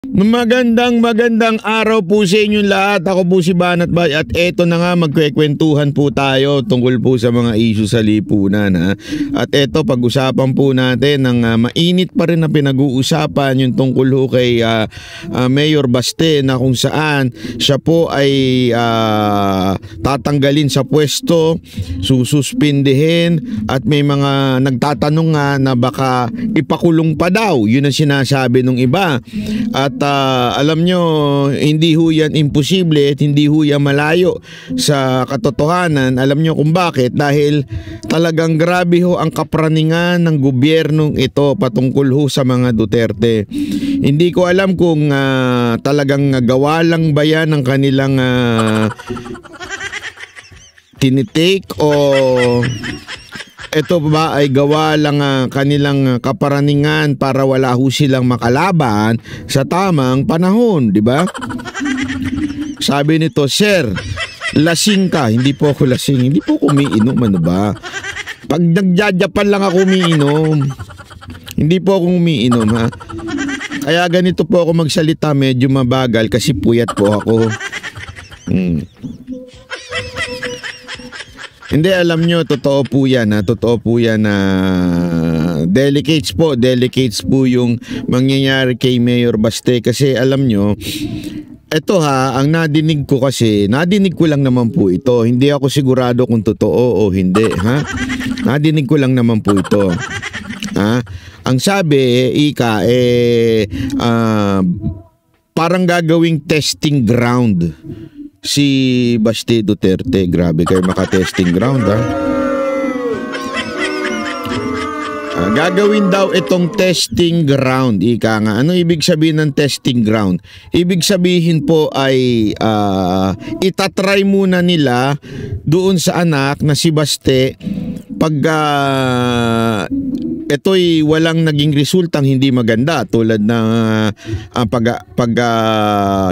Magandang araw po sa inyong lahat. Ako po si Banat Bay at eto na nga, magkwekwentuhan po tayo tungkol po sa mga issue sa lipunan, ha? At eto, pag-usapan po natin ng mainit pa rin na pinag-uusapan yung tungkol ho kay Mayor Baste, na kung saan siya po ay tatanggalin sa pwesto, sususpindihin, at may mga nagtatanong nga na baka ipakulong pa daw. Yun ang sinasabi ng iba. At alam nyo, hindi ho yan imposible at hindi ho yan malayo sa katotohanan. Alam nyo kung bakit? Dahil talagang grabe ho ang kapraningan ng gobyernong ito patungkol ho sa mga Duterte. Hindi ko alam kung talagang gawa lang ba yan ng kanilang tinitake, o ito ba ay gawa lang kanilang kaparaningan para wala ho silang makalaban sa tamang panahon, di ba? Sabi nito, "Sir, lasing ka." Hindi po ako lasing, hindi po ako umiinom, ano ba? Pag nagjajapan lang ako umiinom. Hindi po ako umiinom, ha? Kaya ganito po ako magsalita, medyo mabagal kasi puyat po ako. Hindi, alam nyo, totoo po yan, ha? Totoo po yan na delicates po yung mangyayari kay Mayor Baste. Kasi alam nyo, eto ang nadinig ko lang naman po ito. Hindi ako sigurado kung totoo o hindi, ha? Nadinig ko lang naman po ito. Ha? Ang sabi, parang gagawing testing ground si Baste Duterte. Grabe kayo maka-testing ground, ha? Gagawin daw itong testing ground. Ika nga. Ano ibig sabihin ng testing ground? Ibig sabihin po ay itatry muna nila doon sa anak na si Baste. Pag ito'y walang naging resultang hindi maganda, tulad ng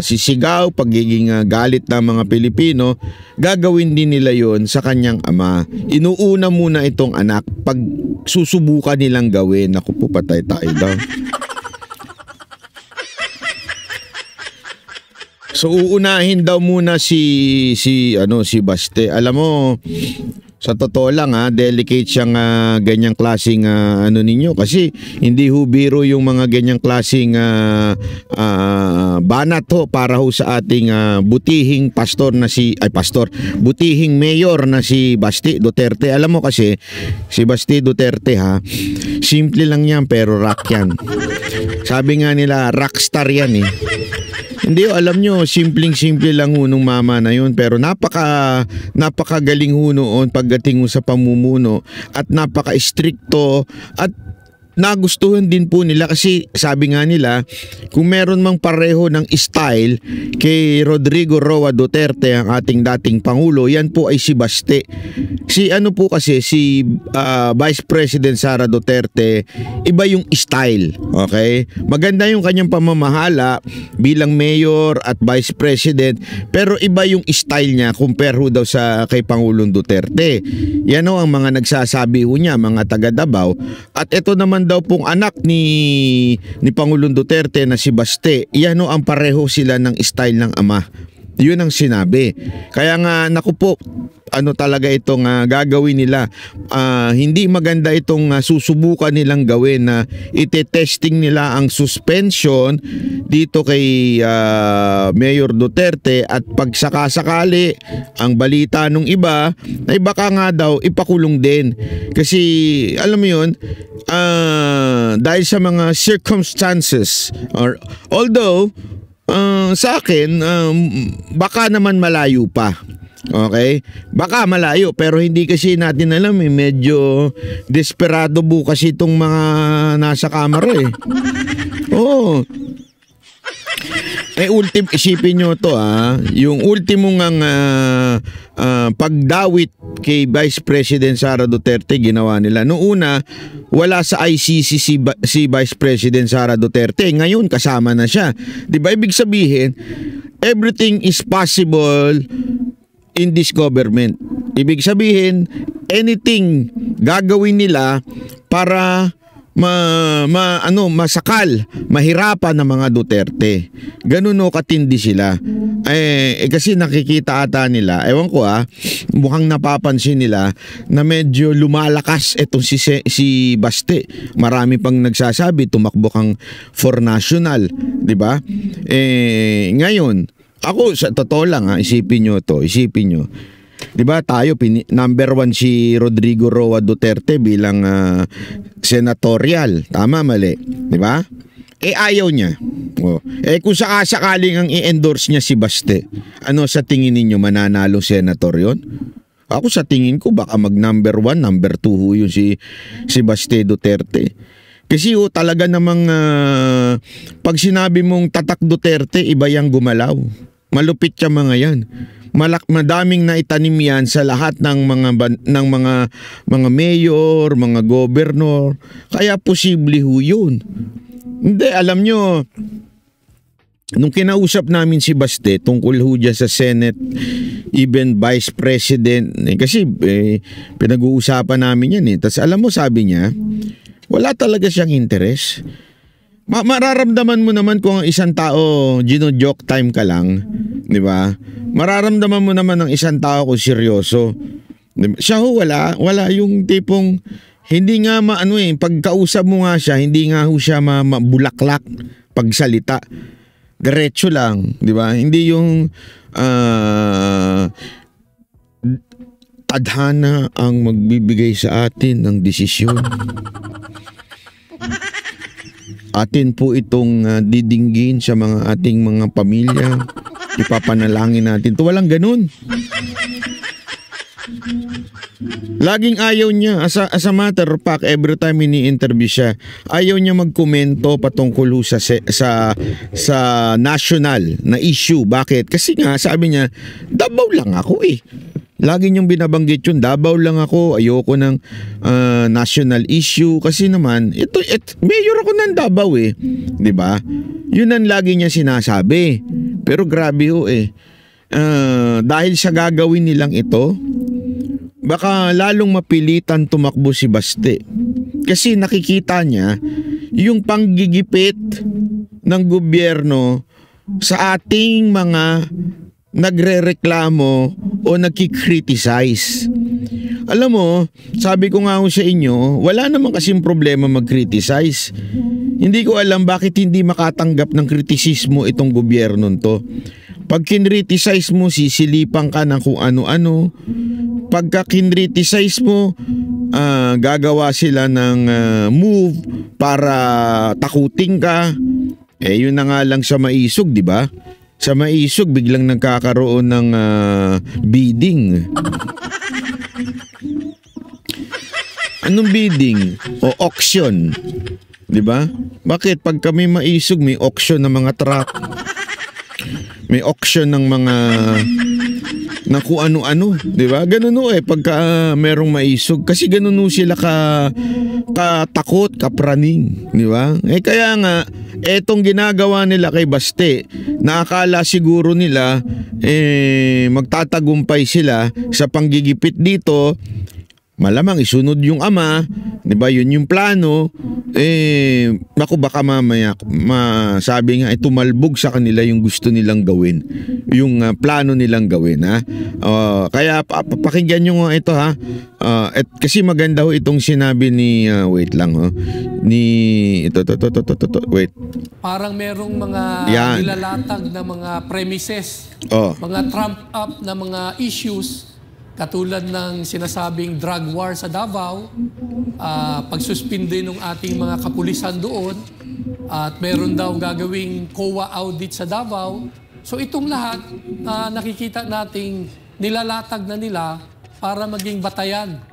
sisigaw, pagiging galit ng mga Pilipino, gagawin din nila yon sa kanyang ama. Inuuna muna itong anak, pag susubukan nilang gawin. Naku po, patay tayo daw. So uunahin daw muna si Baste. Alam mo, sa totoo lang, delicate siyang ganyang klaseng ninyo, kasi hindi ho biro yung mga ganyang klaseng banat ho para ho sa ating butihing butihing mayor na si Baste Duterte. Alam mo kasi si Baste Duterte, simple lang yan pero rock yan. Sabi nga nila, rockstar yan eh. Hindi, alam nyo, simpleng-simple lang ho nung mama na yun, pero napakagaling ho noon pagdating sa pamumuno, at napaka-stricto, at nagustuhan din po nila kasi sabi nga nila, kung meron mang pareho ng style kay Rodrigo Roa Duterte, ang ating dating Pangulo, yan po ay si Baste. Si Vice President Sara Duterte, iba yung style, okay? Maganda yung kanyang pamamahala bilang mayor at Vice President, pero iba yung style niya compare ho daw sa kay Pangulong Duterte. Yan ho ang mga nagsasabi ho niya, mga taga Davao. At ito naman daw pong anak ni Pangulong Duterte na si Baste, yan ho ang pareho sila ng style ng ama. Yun ang sinabi. Kaya nga, naku po, ano talaga itong gagawin nila. Hindi maganda itong susubukan nilang gawin na ite-testing nila ang suspension dito kay Mayor Duterte, at pag sakasakali ang balita nung iba ay baka nga daw ipakulong din. Kasi alam mo yun, dahil sa mga circumstances, although sa akin, baka naman malayo pa. Okay? Baka malayo, pero hindi kasi natin alam eh. Medyo desperado bukas itong mga nasa kamera eh. Oo. Isipin nyo to yung ultimong pagdawit kay Vice President Sara Duterte ginawa nila. Noong una, wala sa ICC si Vice President Sara Duterte. Ngayon, kasama na siya. Diba? Ibig sabihin, everything is possible in this government. Ibig sabihin, anything gagawin nila para masakal, mahirapan ng mga Duterte. Ganun katindi sila. Kasi nakikita ata nila, ewan ko mukhang napapansin nila na medyo lumalakas itong si Baste. Marami pang nagsasabi tumakbo kang for national, 'di ba? Ngayon, ako sa totoo lang isipin nyo. 'Di ba tayo number 1 si Rodrigo Roa Duterte bilang senatorial, tama mali, 'di ba? Ayaw niya. Kung sakaling ang i-endorse niya si Baste, ano sa tingin ninyo, mananalo senator 'yon? Ako sa tingin ko baka mag number 1, number 2 yun si Baste Duterte. Kasi talaga namang pag sinabi mong tatak Duterte, iba yang gumalaw. Malupit siya mga yan. Madaming naitanim yan sa lahat ng mga mayor, mga gobernor. Kaya posible yun. Hindi, alam nyo, nung kinausap namin si Baste tungkol dyan sa Senate, even Vice President, kasi pinag-uusapan namin yan Tapos alam mo, sabi niya, wala talaga siyang interes. Mararamdaman mo naman kung ang isang tao gino-joke time ka lang, 'di ba? Mararamdaman mo naman ng isang tao kung seryoso. Siya wala yung tipong hindi nga pagkausap mo nga siya, hindi nga siya mabulaklak pagsalita. Diretso lang, 'di ba? Hindi yung tadhana ang magbibigay sa atin ng desisyon. Atin po itong didinggin sa mga ating mga pamilya. Ipapanalangin natin. Walang ganun. Laging ayaw niya. As a matter of fact, every time ini-interview siya, ayaw niya magkomento patungkol sa national na issue. Bakit? Kasi nga, sabi niya, Davao lang ako Lagi niyong binabanggit yun, Davao lang ako, ayoko ng national issue. Kasi naman, mayor ako ng Davao 'di ba? Yun ang lagi niya sinasabi. Pero grabe dahil sa gagawin nilang ito, baka lalong mapilitan tumakbo si Baste. Kasi nakikita niya yung panggigipit ng gobyerno sa ating mga nagrereklamo o nagki-criticize. Alam mo, sabi ko nga sa inyo, wala naman kasing problema mag-criticize. Hindi ko alam bakit hindi makatanggap ng kritisismo itong gobyerno to. Pag kinriticize mo, sisilipan ka ng kung ano-ano. Pagka kinriticize mo, gagawa sila ng move para takutin ka. Yun na nga lang sa Maisog, di ba? Sa Maisog, biglang nagkakaroon ng bidding. Anong bidding? O auction. Di ba? Bakit? Pag kami Maisog, may auction ng mga truck. May auction ng mga na kung ano-ano. Di ba? Ganun pagka merong Maisog. Kasi ganun sila katakot, kapraning. Di ba? Kaya nga, etong ginagawa nila kay Baste, naakala siguro nila magtatagumpay sila sa panggigipit dito. Malamang isunod yung ama, 'di ba? Yun yung plano. Naku, baka mamaya sabi nga tumalbog sa kanila yung gusto nilang gawin. Yung plano nilang gawin, kaya pakinggan niyo nga ito kasi maganda itong sinabi ni wait lang ni wait. Parang merong mga nilalatag na mga premises, mga trump up na mga issues. Katulad ng sinasabing drug war sa Davao, pagsuspinde ng ating mga kapulisan doon, at meron daw gagawing COA audit sa Davao. So itong lahat nakikita nating nilalatag na nila para maging batayan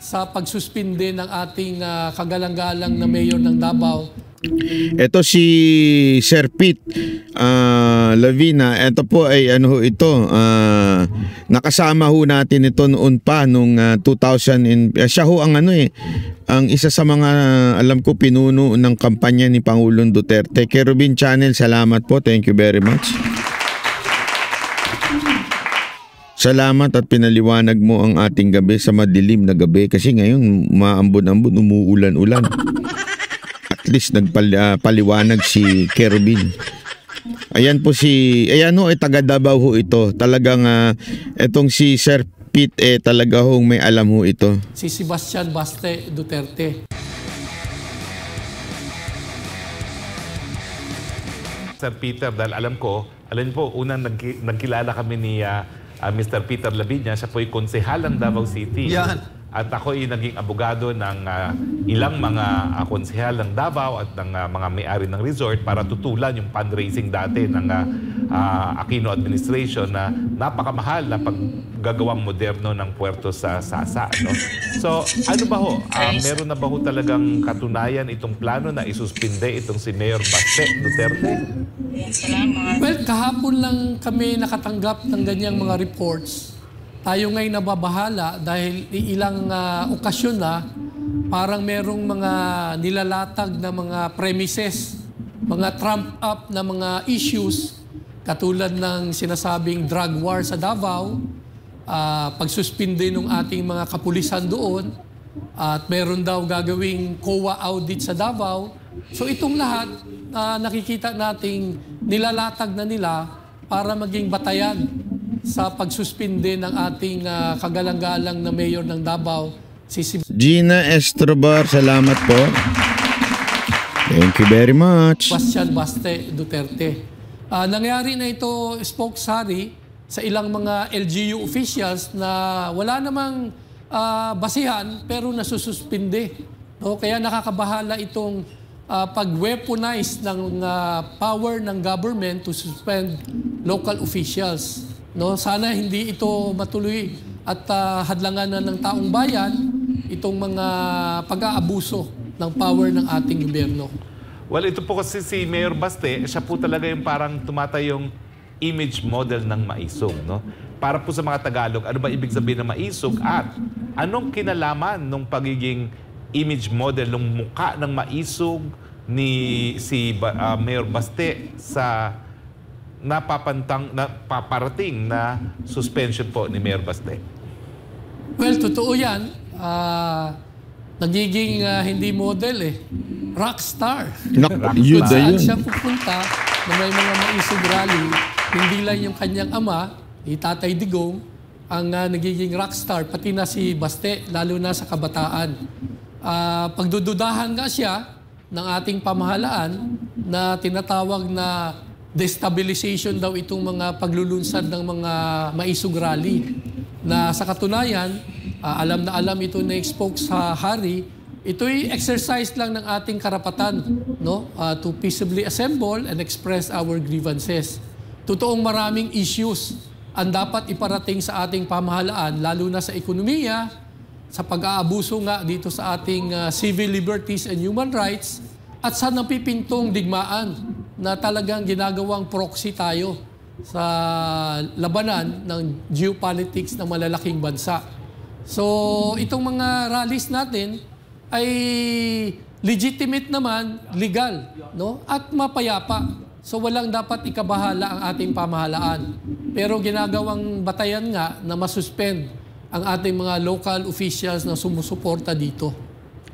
sa pagsuspinde ng ating kagalang-galang na mayor ng Davao. Ito si Sir Pete Lavina. Ito po ay nakasama natin ito noon pa nung 2000 siya ang ang isa sa mga alam ko pinuno ng kampanya ni Pangulong Duterte. Kerubin Channel, salamat po. Thank you very much. Salamat at pinaliwanag mo ang ating gabi sa madilim na gabi kasi ngayon maambon-ambon, umuulan-ulan. at least nagpaliwanag si Kerubin. Ayan po ayan ho, taga Davao ho ito. Talagang etong si Sir Pete talaga hong may alam ho ito. Si Sebastian Baste Duterte. Sir Peter, dahil alam po, unang nagkilala kami ni Mr. Peter Lavinia, siya po'y konsehal ng Davao City. Yan. At ako'y naging abogado ng ilang mga konsehal ng Davao at ng mga may-ari ng resort para tutulan yung fundraising dati ng Aquino administration na napakamahal na paggagawang moderno ng Puerto sa Sasa. No? So, ano ba ho? Meron na ba ho talagang katunayan itong plano na isuspinde itong si Mayor Baste Duterte? Well, kahapon lang kami nakatanggap ng ganyang mga reports. Tayo ngay nababahala dahil ilang okasyon na parang merong mga nilalatag na mga premises, mga trump up na mga issues katulad ng sinasabing drug war sa Davao, pagsuspinde ng ating mga kapulisan doon, at meron daw gagawing COA audit sa Davao. So itong lahat nakikita nating nilalatag na nila para maging batayan sa pagsuspinde ng ating kagalang-galang na mayor ng Davao, si Gina Estrobar. Salamat po. Thank you very much. Sebastian Baste Duterte. Nangyari na ito, Spokes Hari, sa ilang mga LGU officials na wala namang basihan pero nasususpinde. No? Kaya nakakabahala itong pag-weaponize ng power ng government to suspend local officials. No, sana hindi ito matuloy at hadlangan na ng taong bayan itong mga pag-aabuso ng power ng ating gobyerno. Well, ito po kasi si Mayor Baste, siya po talaga yung parang tumatayong image model ng maisog. No? Para po sa mga Tagalog, ano ba ibig sabihin ng maisog at anong kinalaman ng pagiging image model ng muka ng maisog ni si Mayor Baste sa napaparating na suspension po ni Mayor Baste? Well, totoo yan. Nagiging hindi model rockstar. Yun saan siya pupunta na may mga maisog rally, hindi lang yung kanyang ama, Tatay Digong, ang nagiging rockstar, pati na si Baste, lalo na sa kabataan. Pagdududahan nga siya ng ating pamahalaan na tinatawag na destabilization daw itong mga paglulunsad ng mga maisog rally. Na sa katunayan, alam na alam ito na Spokes Hari, ito'y exercise lang ng ating karapatan, no? To peaceably assemble and express our grievances. Totoong maraming issues ang dapat iparating sa ating pamahalaan, lalo na sa ekonomiya, sa pag-aabuso nga dito sa ating civil liberties and human rights, at sa napipintong digmaan na talagang ginagawang proxy tayo sa labanan ng geopolitics ng malalaking bansa. So, itong mga rallies natin ay legitimate naman, legal, no? At mapayapa. So, walang dapat ikabahala ang ating pamahalaan. Pero ginagawang batayan nga na masuspend ang ating mga local officials na sumusuporta dito.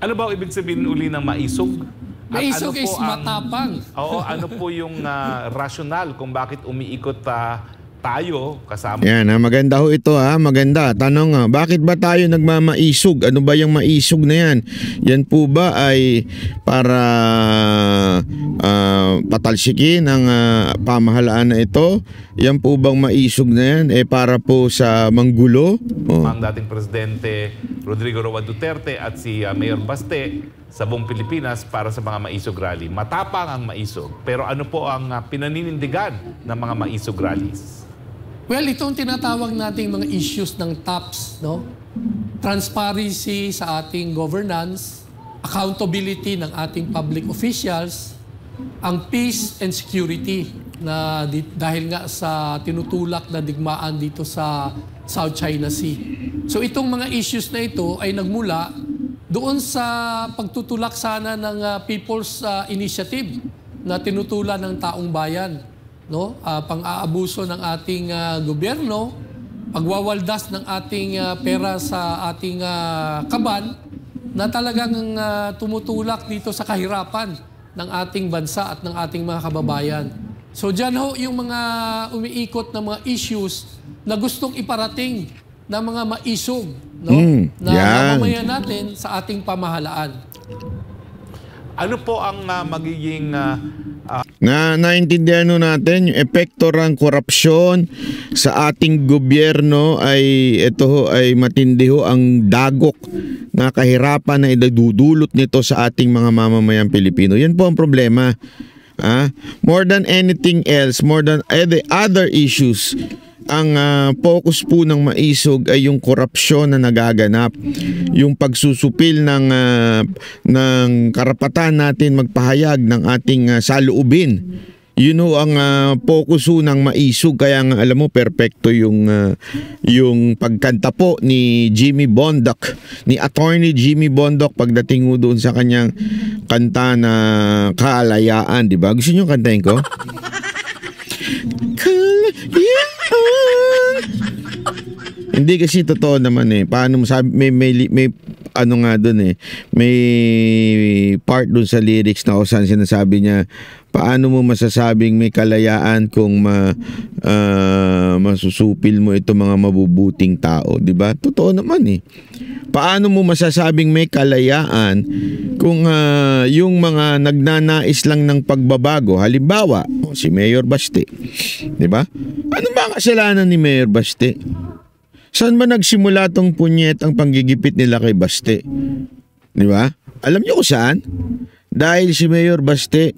Ano ba ibig sabihin uli ng maisog? Maisog is matapang. Oo, ano po yung rationale kung bakit umiikot tayo kasama? Yan, maganda ho ito maganda. Tanong bakit ba tayo nagmamaisog? Ano ba yung maisog na yan? Yan po ba ay para patalsikin ang pamahalaan na ito? Yan po bang maisog na yan? Para po sa manggulo? Ang dating Presidente Rodrigo Roa Duterte at si Mayor Baste sa buong Pilipinas para sa mga maisog rally. Matapang ang maisog. Pero ano po ang pinaninindigan ng mga maisog rallies? Well, itong tinatawag nating mga issues ng TOPS, no? Transparency sa ating governance, accountability ng ating public officials, ang peace and security na dahil nga sa tinutulak na digmaan dito sa South China Sea. So itong mga issues na ito ay nagmula doon sa pagtutulak sana ng People's Initiative na tinutulan ng taong bayan, no? Pang-aabuso ng ating gobyerno, pagwawaldas ng ating pera sa ating kaban na talagang tumutulak dito sa kahirapan ng ating bansa at ng ating mga kababayan. So dyan ho yung mga umiikot na mga issues na gustong iparating na mga maisog, no? Na mamamayan natin sa ating pamahalaan. Ano po ang magiging naintindihan natin yung epekto ng korupsyon sa ating gobyerno ay ito ho, ay matindi ho ang dagok na kahirapan na idudulot nito sa ating mga mamamayang Pilipino. Yan po ang problema. More than anything else, more than other issues, ang focus po ng maisog ay yung korupsyon na nagaganap, yung pagsusupil ng karapatan natin magpahayag ng ating saloobin. Yun ho ang focus ho ng maisog. Kaya nga alam mo, perpekto yung pagkanta po ni Jimmy Bondoc, ni Attorney Jimmy Bondoc pagdating ho doon sa kanyang kanta na Kalayaan, di ba? Gusto niyo kantahin ko? Hindi kasi totoo naman paano mo sabi, may ano nga doon may part doon sa lyrics na kung saan sinasabi niya, paano mo masasabing may kalayaan kung masusupil mo ito mga mabubuting tao, di ba? Totoo naman Paano mo masasabing may kalayaan kung yung mga nagnanais lang ng pagbabago, halimbawa si Mayor Baste, di ba? Ano ba ang kasalanan ni Mayor Baste? Saan ba nagsimula tong punyetang panggigipit nila kay Baste? Di ba? Alam niyo kung saan? Dahil si Mayor Baste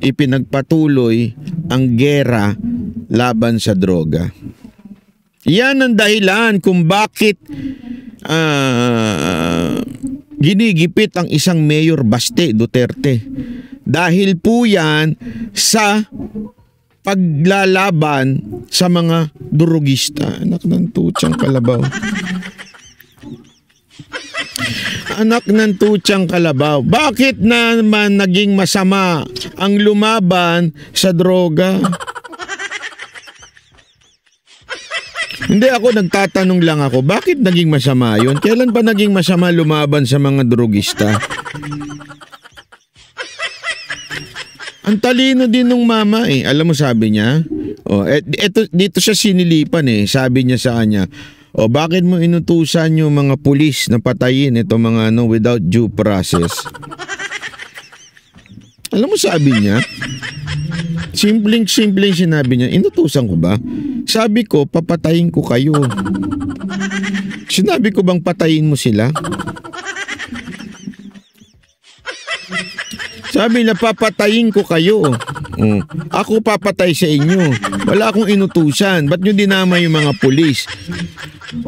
ipinagpatuloy ang gera laban sa droga. Yan ang dahilan kung bakit ginigipit ang isang Mayor Baste Duterte. Dahil po yan sa paglalaban sa mga durugista. Anak ng tutsang kalabaw. Anak ng tutsang kalabaw. Bakit naman naging masama ang lumaban sa droga? Hindi, ako nagtatanong lang ako, bakit naging masama yun? Kailan pa naging masama lumaban sa mga drugista? Ang talino din nung mama Alam mo sabi niya? Dito siya sinilipan Sabi niya sa kanya, bakit mo inutusan yung mga pulis na patayin ito mga without due process? Alam mo sabi niya? Simpleng sinabi niya, inutusan ko ba? Sabi ko, papatayin ko kayo. Sinabi ko bang patayin mo sila? Sabi na papatayin ko kayo. Ako papatay sa inyo. Wala akong inutusan. Ba't nyo dinamay yung mga pulis?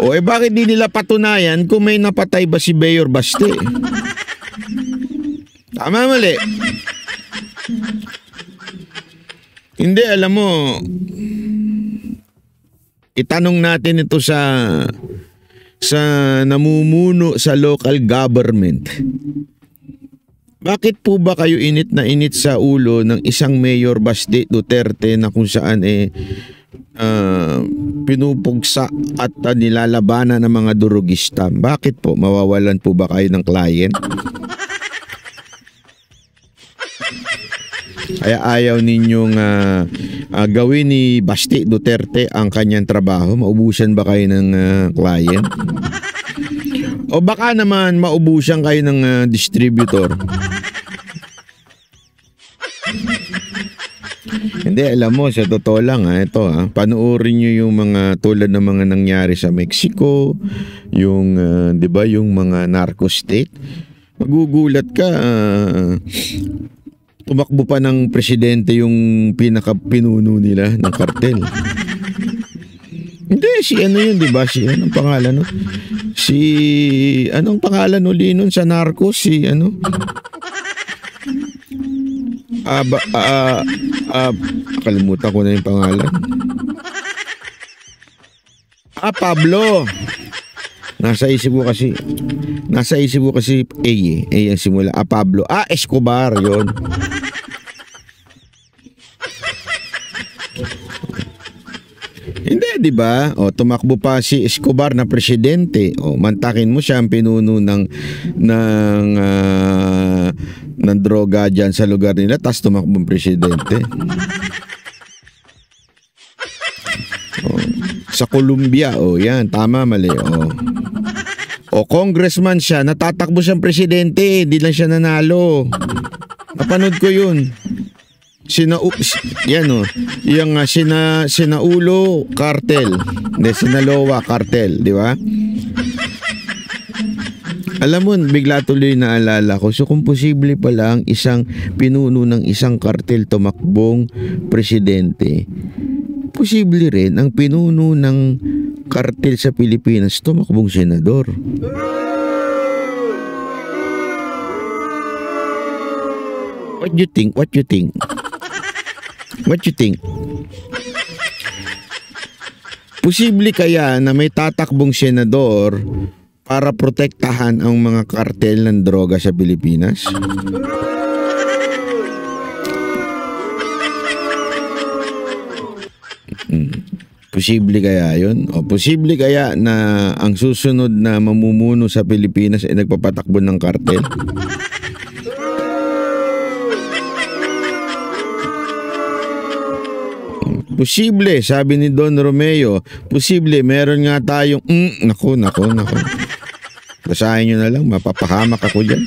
Bakit di nila patunayan kung may napatay ba si Mayor Baste? Tama, mali. Hindi, alam mo, itanong natin ito sa namumuno sa local government. Bakit po ba kayo init na init sa ulo ng isang Mayor Baste Duterte na kung saan pinupugsa at nilalabanan ng mga durugista? Bakit po? Mawawalan po ba kayo ng client? Kaya ayaw ninyong gawin ni Baste Duterte ang kanyang trabaho? Maubusan ba kayo ng client? O baka naman maubusan kayo ng distributor? Hindi, alam mo, sa totoo lang ito panuorin nyo yung mga tulad ng mga nangyari sa Mexico, yung 'di ba, yung mga narco state. Magugulat ka, tumakbo pa ng presidente yung pinaka-pinuno nila ng kartel. Hindi, si ano yun, 'di ba? Si anong pangalan no? Anong pangalan uli nun sa narcos? Si ano? Kalimutan ko na yung pangalan. Pablo. Nasa isip ko kasi A ang simula. Pablo. Escobar yon. Hindi, di ba? O, tumakbo pa si Escobar na presidente. O, mantakin mo siya ang pinuno ng droga dyan sa lugar nila, tas tumakbo ang presidente. O, sa Colombia, yan, tama, mali. O, congressman siya, natatakbo siyang presidente, hindi lang siya nanalo. Napanood ko yun. Yung Sinaulo cartel, Sinaloa cartel, di ba? Alam mo, bigla tuloy naalala ko, so kung posible pala ang isang pinuno ng isang cartel tumakbong presidente, posible rin ang pinuno ng cartel sa Pilipinas tumakbong senador. What you think? What you think? Posible kaya na may tatakbong senador para protektahan ang mga kartel ng droga sa Pilipinas? Posible kaya yun? O posible kaya na ang susunod na mamumuno sa Pilipinas ay nagpapatakbo ng kartel? Posible, sabi ni Don Romeo, posible, meron nga tayong, nako. Basahin nyo na lang, mapapahamak ako dyan.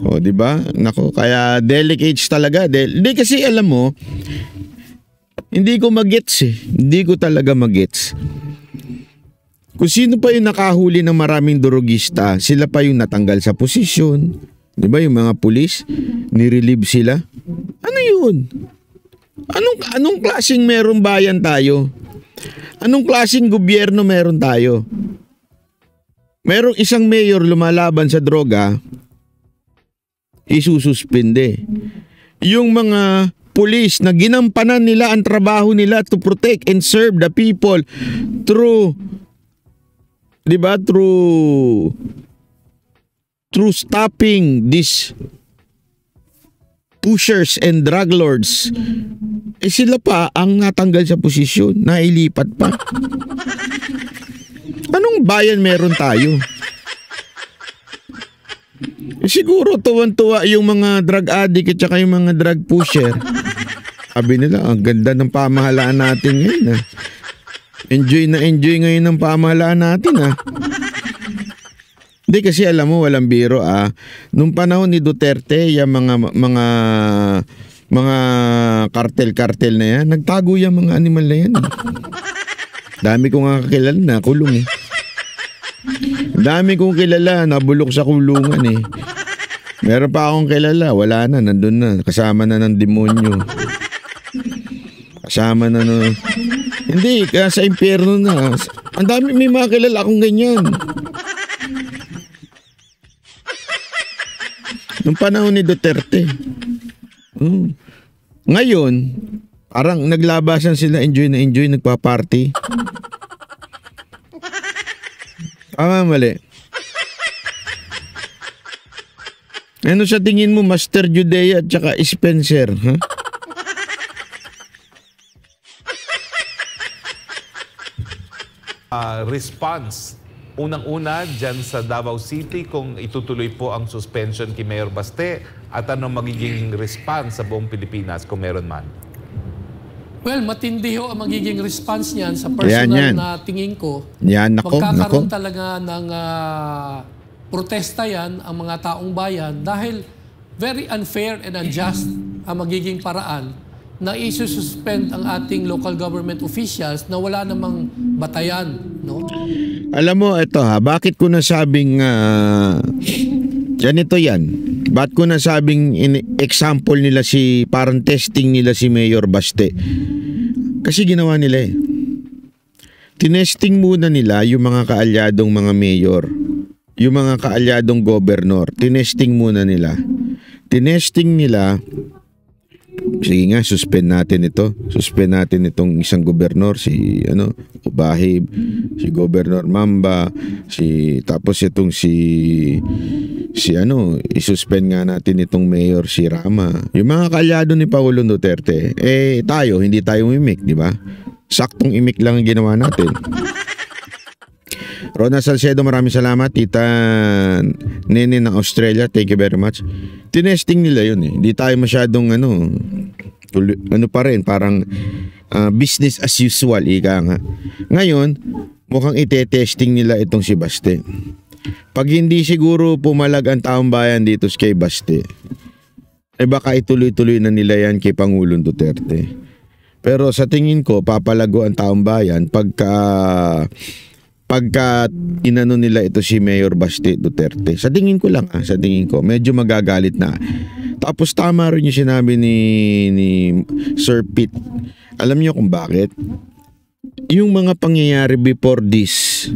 O, diba? Nako, kaya delicates talaga. Di kasi alam mo, hindi ko magets Hindi ko talaga magets. Kung sino pa yung nakahuli ng maraming drogista, sila pa yung natanggal sa posisyon. Diba yung mga pulis, nirelieve sila? Ano yun? Anong klaseng meron bayan tayo? Anong klaseng gobyerno meron tayo? Merong isang mayor lumalaban sa droga, isususpinde. Yung mga pulis na ginampanan nila ang trabaho nila to protect and serve the people through, diba, through stopping these pushers and drug lords, sila pa ang natanggal sa posisyon, nailipat pa. Anong bayan meron tayo? Siguro tuwan-tuwa yung mga drug addict at saka yung mga drug pusher. Sabi nila, ang ganda ng pamahalaan natin ngayon. Enjoy ngayon ng pamahalaan natin. Hindi kasi alam mo, walang biro nung panahon ni Duterte, yung mga kartel na yan, nagtago yung mga animal na yan. Dami kong kakilala na kulong Dami kong kilala, nabulok sa kulungan Meron pa akong kilala, wala na, nandun na, kasama na ng demonyo. Kasama na Hindi, kaya sa impyerno na. Ang dami, may mga kilala akong ganyan. Nung panahon ni Duterte. Ngayon, parang naglabasan sila, enjoy, nagpa-party. Mali. Ano sa tingin mo, Master Judea at saka Spencer? Response. Unang-una, dyan sa Davao City, kung itutuloy po ang suspension kay Mayor Baste at anong magiging response sa buong Pilipinas kung meron man? Well, matindi ang magiging response niyan sa personal na tingin ko. Magkakaroon talaga ng protesta yan ang mga taong bayan dahil very unfair and unjust ang magiging paraan na isususpend ang ating local government officials na wala namang batayan, no? Alam mo, ito bakit ko nasabing ganito yan? Bakit ko nasabing example nila parang testing nila si Mayor Baste? Kasi ginawa nila Tinesting muna nila yung mga kaalyadong mga mayor, yung mga kaalyadong gobernor. Tinesting muna nila. Tinesting nila sige nga, suspend natin ito. Suspend natin itong isang gobernador, si Ubahib, si Governor Mamba, tapos itong isuspend nga natin itong mayor si Rama. Yung mga kalyado ni Pangulong Duterte, hindi tayo umimik, di ba? Saktong imik lang ang ginawa natin. Rona Salcedo, maraming salamat. Tita Nene ng Australia, thank you very much. Tinesting nila yun eh. Hindi tayo masyadong pa rin, parang business as usual, ika nga. Ngayon, mukhang ite-testing nila itong si Baste. Pag hindi siguro pumalag ang taong bayan dito kay Baste, baka ituloy-tuloy na nila yan kay Pangulong Duterte. Pero sa tingin ko, papalago ang taong bayan pagka inano nila ito si Mayor Baste Duterte. Sa tingin ko lang, medyo magagalit na. Tapos tama rin yung sinabi ni Sir Pete. Alam niyo kung bakit? Yung mga pangyayari before this,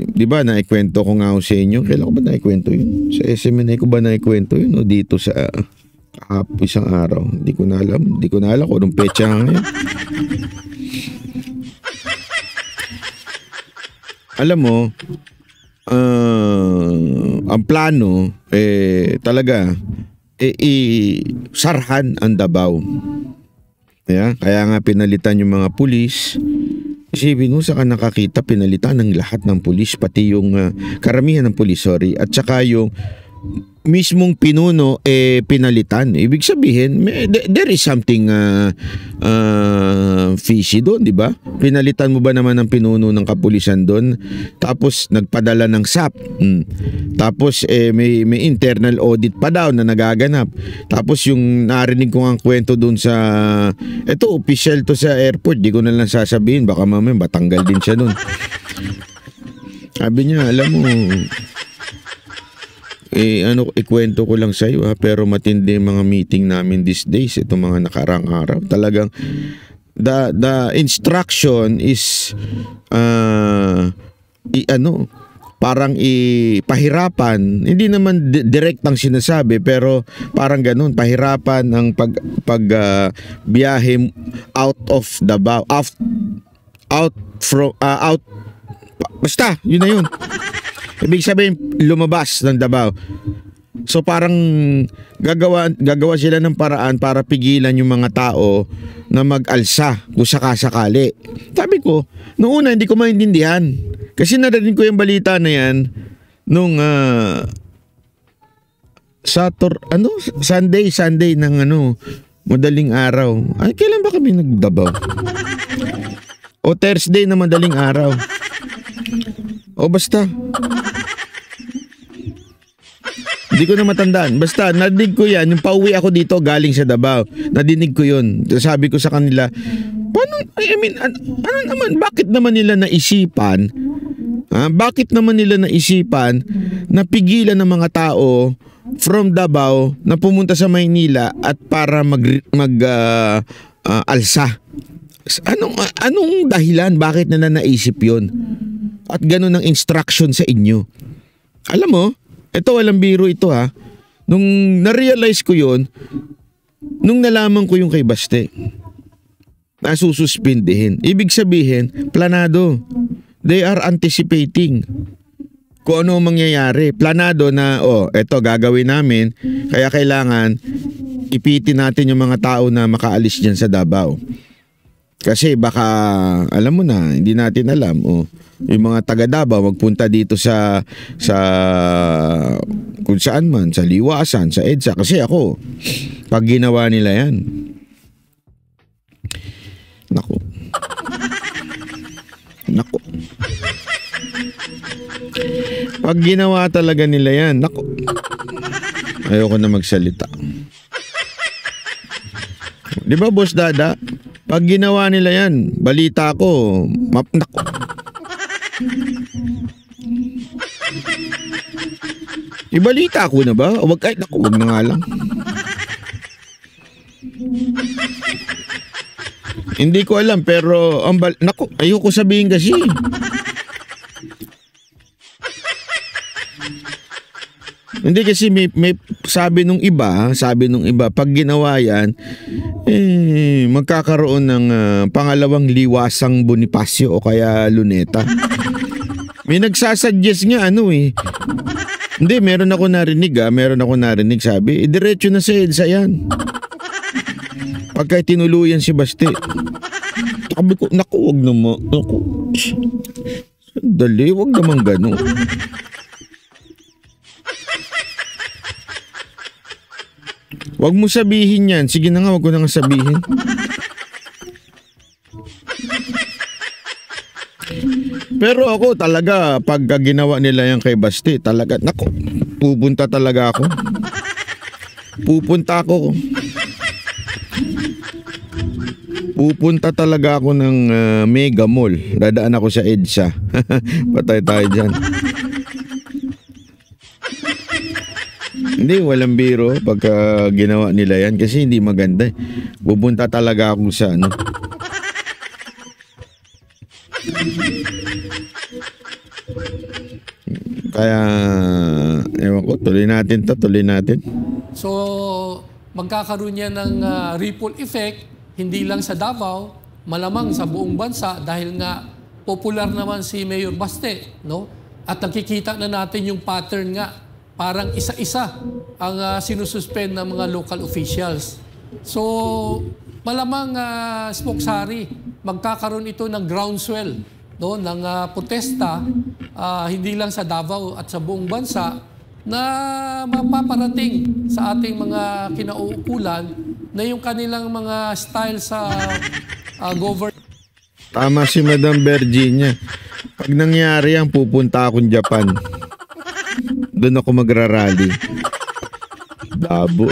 di ba naikwento ko nga sa inyo? Kailan ko ba naikwento yun? Sa SMNA ko ba naikwento yun? O dito sa isang araw? Hindi ko na alam kung anong petsa ngayon. Alam mo, ang plano talaga sarhan ang Davao. Kaya nga pinalitan yung mga pulis. Isipin mo, saka nakakita pinalitan ng lahat ng pulis, pati yung karamihan ng pulis, at saka yung mismong pinuno pinalitan. Ibig sabihin, there is something fishy doon, di ba? Pinalitan mo ba naman ang pinuno ng kapulisan doon? Tapos nagpadala ng SAP. Tapos may internal audit pa daw na nagaganap. Tapos yung narinig ko ang kwento doon sa official to sa airport, di ko na lang sasabihin, baka mamaya batanggal din siya doon. Sabi niya, alam mo, ikwento ko lang sa iyo pero matindi mga meeting namin these days, itong mga nakarang araw. Talagang the instruction is parang ipahirapan, hindi naman direct ang sinasabi, pero parang ganun, pahirapan ang biyahe out of Davao, basta yun na yun. Ibig sabihin, lumabas ng Davao. So parang gagawa sila ng paraan para pigilan yung mga tao na mag-alsa kung sakasakali. Sabi ko, noong una hindi ko maintindihan. Kasi narinig ko yung balita na yan nung Sunday ng madaling araw. Ay, kailan ba kami nagdabaw? O Thursday na madaling araw. O basta. Hindi ko na matandaan. Basta, nadinig ko yan. Yung pauwi ako dito galing sa Davao. Nadinig ko yun. Sabi ko sa kanila, ano naman, bakit naman nila naisipan na pigilan ng mga tao from Davao na pumunta sa Maynila at para alsa? Anong dahilan? Bakit nila naisip yun? At ganun ang instruction sa inyo. Alam mo, ito walang biro ito Nung na-realize ko yun, nung nalaman ko yung kay Baste, nasususpindihin. Ibig sabihin, planado. They are anticipating kung ano mangyayari. Planado na, eto gagawin namin, kaya kailangan ipitin natin yung mga tao na makaalis dyan sa Davao. Kasi baka, alam mo na, hindi natin alam. Yung mga taga Davao magpunta dito sa kung saan man, sa Liwasan, sa EDSA. Kasi ako, pag ginawa nila yan, Naku. Pag ginawa talaga nila yan, naku. Ayoko na magsalita. Di ba, Boss Dada? Pag ginawa nila yan, balita ko, naku. Ibalita ko na ba? Wag na nga lang. Hindi ko alam, pero naku, ayoko sabihin kasi. Hindi kasi may sabi nung iba, pag ginawa yan, magkakaroon ng pangalawang liwasang Bonifacio o kaya Luneta. May nagsasuggest nga Hindi, meron ako narinig sabi, diretso na sa EDSA yan. Pagka tinuluyan si Basti. Sabi ko, naku, wag naman. Sandali, wag naman gano'n. Wag mo sabihin yan. Sige na nga, wag ko na nga sabihin. Pero ako talaga, pag ginawa nila yan kay Basti, talaga, naku, pupunta talaga ako. Pupunta talaga ako ng Mega Mall. Dadaan ako sa EDSA. Patay tayo dyan. Hindi, walang biro pagka ginawa nila yan kasi hindi maganda. Pupunta talaga ako sa Kaya, ewan ko, tuloy natin. So, magkakaroon yan ng ripple effect, hindi lang sa Davao, malamang sa buong bansa dahil nga popular naman si Mayor Baste, no? At nakikita na natin yung pattern nga, parang isa-isa ang sinususpend ng mga local officials. So, malamang Smoksari, magkakaroon ito ng groundswell, no, ng protesta, hindi lang sa Davao at sa buong bansa, na mapaparating sa ating mga kinauukulan na yung kanilang mga style sa government. Tama si Madam Virginia. Pag nangyari yan, pupunta akong Japan. Doon ako magrarally. Dabo,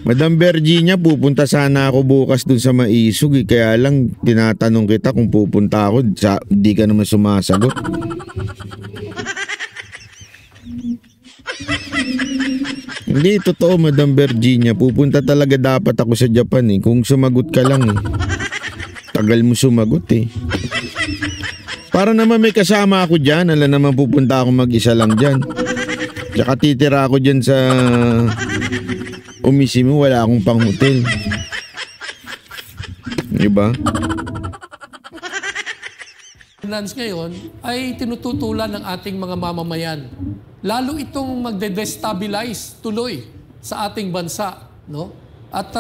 Madam Virginia, pupunta sana ako bukas dun sa Maisog. Kaya lang, tinatanong kita kung pupunta ako. Di ka naman sumasagot. Hindi, totoo, Madam Virginia. Pupunta talaga dapat ako sa Japan kung sumagot ka lang Tagal mo sumagot Para naman may kasama ako dyan. Alam naman pupunta ako mag-isa lang dyan. Tsaka titira ako dyan sa Umisimo. Wala akong pang hotel. Diba? Finance ngayon ay tinututulan ng ating mga mamamayan. Lalo itong magde-destabilize tuloy sa ating bansa, no? At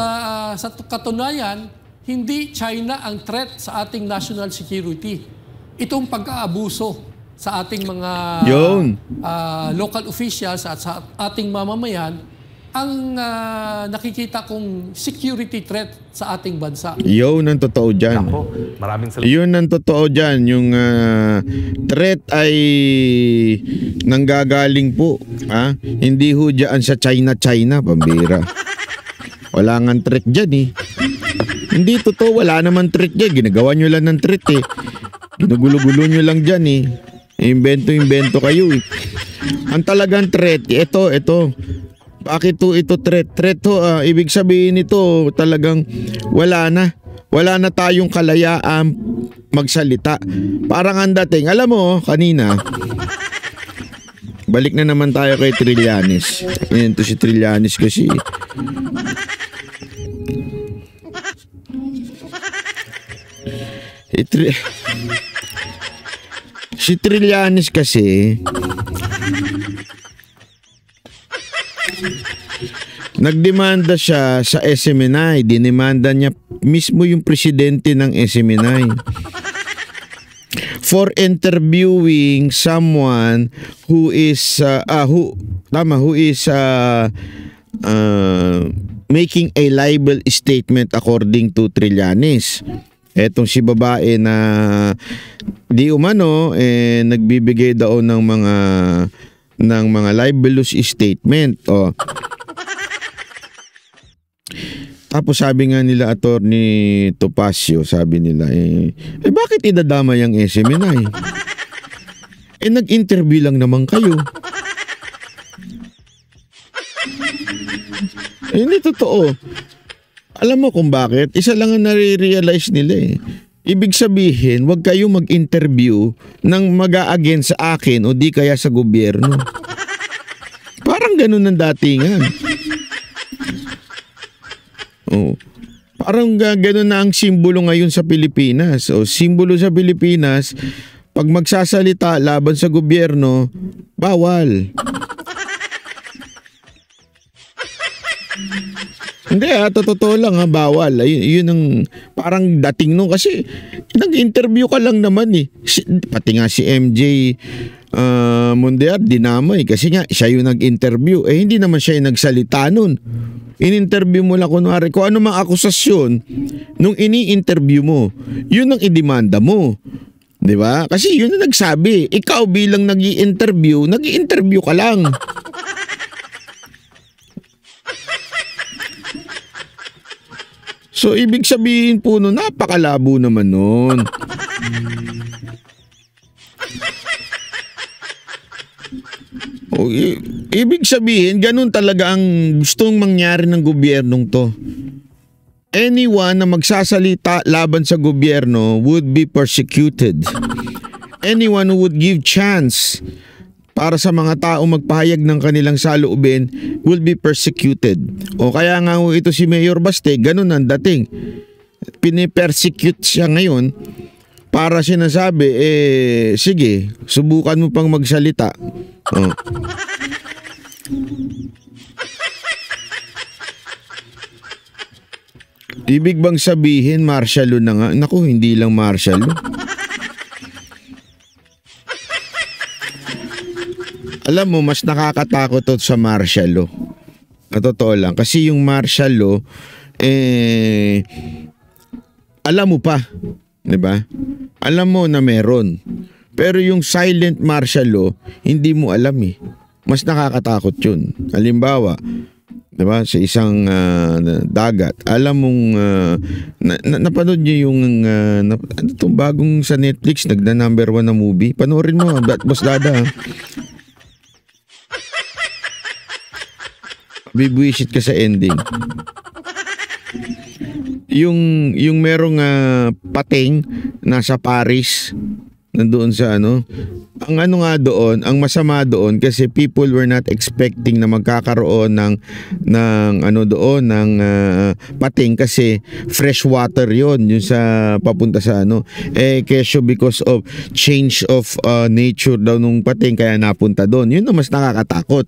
sa katunayan, hindi China ang threat sa ating national security. Itong pag-aabuso sa ating mga local officials at sa ating mamamayan ang nakikita kong security threat sa ating bansa. Yun ang totoo dyan. Maraming salamat. Yun ang totoo dyan. Yung threat ay nanggagaling po. Hindi ho dyan sa China, pambira. Wala nga threat dyan Hindi totoo, wala naman threat dyan. Ginagawa nyo lang ng threat Ginugulo-gulo nyo lang dyan Invento kayo Ang talagang threat, ito. Bakit ito threat? Threat ibig sabihin nito talagang wala na tayong kalayaan magsalita. Parang ang dating, alam mo, kanina, balik na naman tayo kay Trillanes. Yan to si Trillanes kasi. Si Trillanes kasi nagdemanda siya sa SMNI. Dinemanda niya mismo yung presidente ng SMNI for interviewing someone who is making a libel statement according to Trillanes. Etong si babae na di umano nagbibigay daw ng mga libelous statement. Tapos sabi nga nila Attorney Topacio, sabi nila bakit idadama yung SMNI? Nag-interview lang naman kayo. Hindi totoo. Alam mo kung bakit? Isa lang ang nare-realize nila Ibig sabihin, wag kayo mag-interview ng mag-a-against sa akin o di kaya sa gobyerno. Parang ganun ang datingan. Oh. Parang ganun na ang simbolo ngayon sa Pilipinas. O simbolo sa Pilipinas, pag magsasalita laban sa gobyerno, bawal. Hindi totoo lang bawal. Yun ang parang dating nung kasi nag-interview ka lang naman pati nga si MJ Mundear dinamay kasi nga siya yung nag-interview. Hindi naman siya yung nagsalita nun. In-interview mo lang kunwari kung ano mang akusasyon nung ini-interview mo. Yun ang idemanda mo. Di ba? Kasi yun ang nagsabi. Ikaw bilang nag-i-interview ka lang. So, ibig sabihin po nun, napakalabo naman nun. Ibig sabihin, ganun talaga ang gustong mangyari ng gobyernong to. Anyone na magsasalita laban sa gobyerno would be persecuted. Anyone who would give chance para sa mga tao magpahayag ng kanilang saloobin will be persecuted. O kaya nga ito si Mayor Baste, ganun ang dating. Pinipersecute siya ngayon para sinasabi, sige, subukan mo pang magsalita. Oh. Ibig bang sabihin martial law na nga? Naku, hindi lang martial law. Alam mo, mas nakakatakot to sa martial law. Totoo lang. Kasi yung martial law, alam mo pa. Diba? Alam mo na meron. Pero yung silent martial law, hindi mo alam Mas nakakatakot yun. Halimbawa, diba, sa isang dagat, alam mong napanood niyo yung ano itong bagong sa Netflix, nagna-number 1 na movie. Panoorin mo, Boss Dada. Bibwisit ka sa ending. Yung merong pating nasa Paris, nandoon sa ang nga doon, ang masama doon kasi people were not expecting na magkakaroon ng pating kasi fresh water yon yung sa papunta sa kesyo because of change of nature daw nung pating kaya napunta doon. Yun ang mas nakakatakot.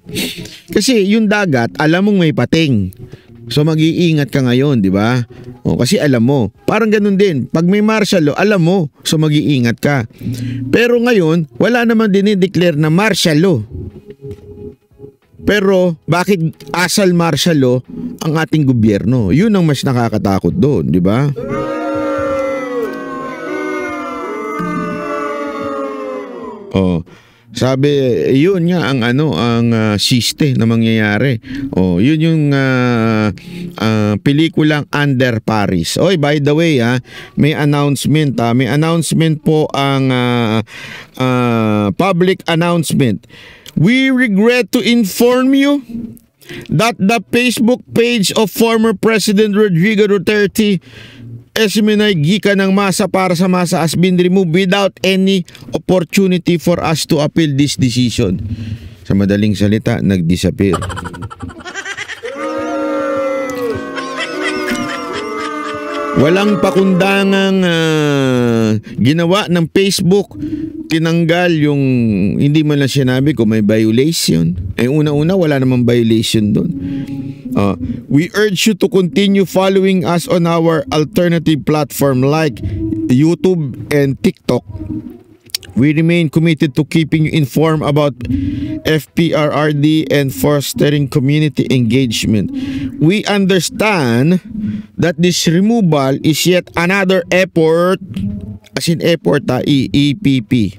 Kasi yung dagat, alam mong may pating. So mag-iingat ka ngayon, di ba? Kasi alam mo. Parang ganun din. Pag may martial law, alam mo. So mag-iingat ka. Pero ngayon, wala naman dinideclare na martial law. Pero bakit asal martial law ang ating gobyerno? Yun ang mas nakakatakot doon, di ba? Sabi, yun nga ang siste na mangyayari. Yun yung pelikulang Under Paris. By the way, may announcement. May announcement po ang public announcement. We regret to inform you that the Facebook page of former President Rodrigo Duterte Esiminay gikan ng masa para sa masa has been removed without any opportunity for us to appeal this decision. Sa madaling salita, nag-disappear. Walang pakundangang ginawa ng Facebook. Tinanggal yung hindi man lang sinabi kung may violation. Una-una wala namang violation doon. We urge you to continue following us on our alternative platform like YouTube and TikTok. We remain committed to keeping you informed about FPRRD and fostering community engagement. We understand that this removal is yet another effort, as in effort, EPP.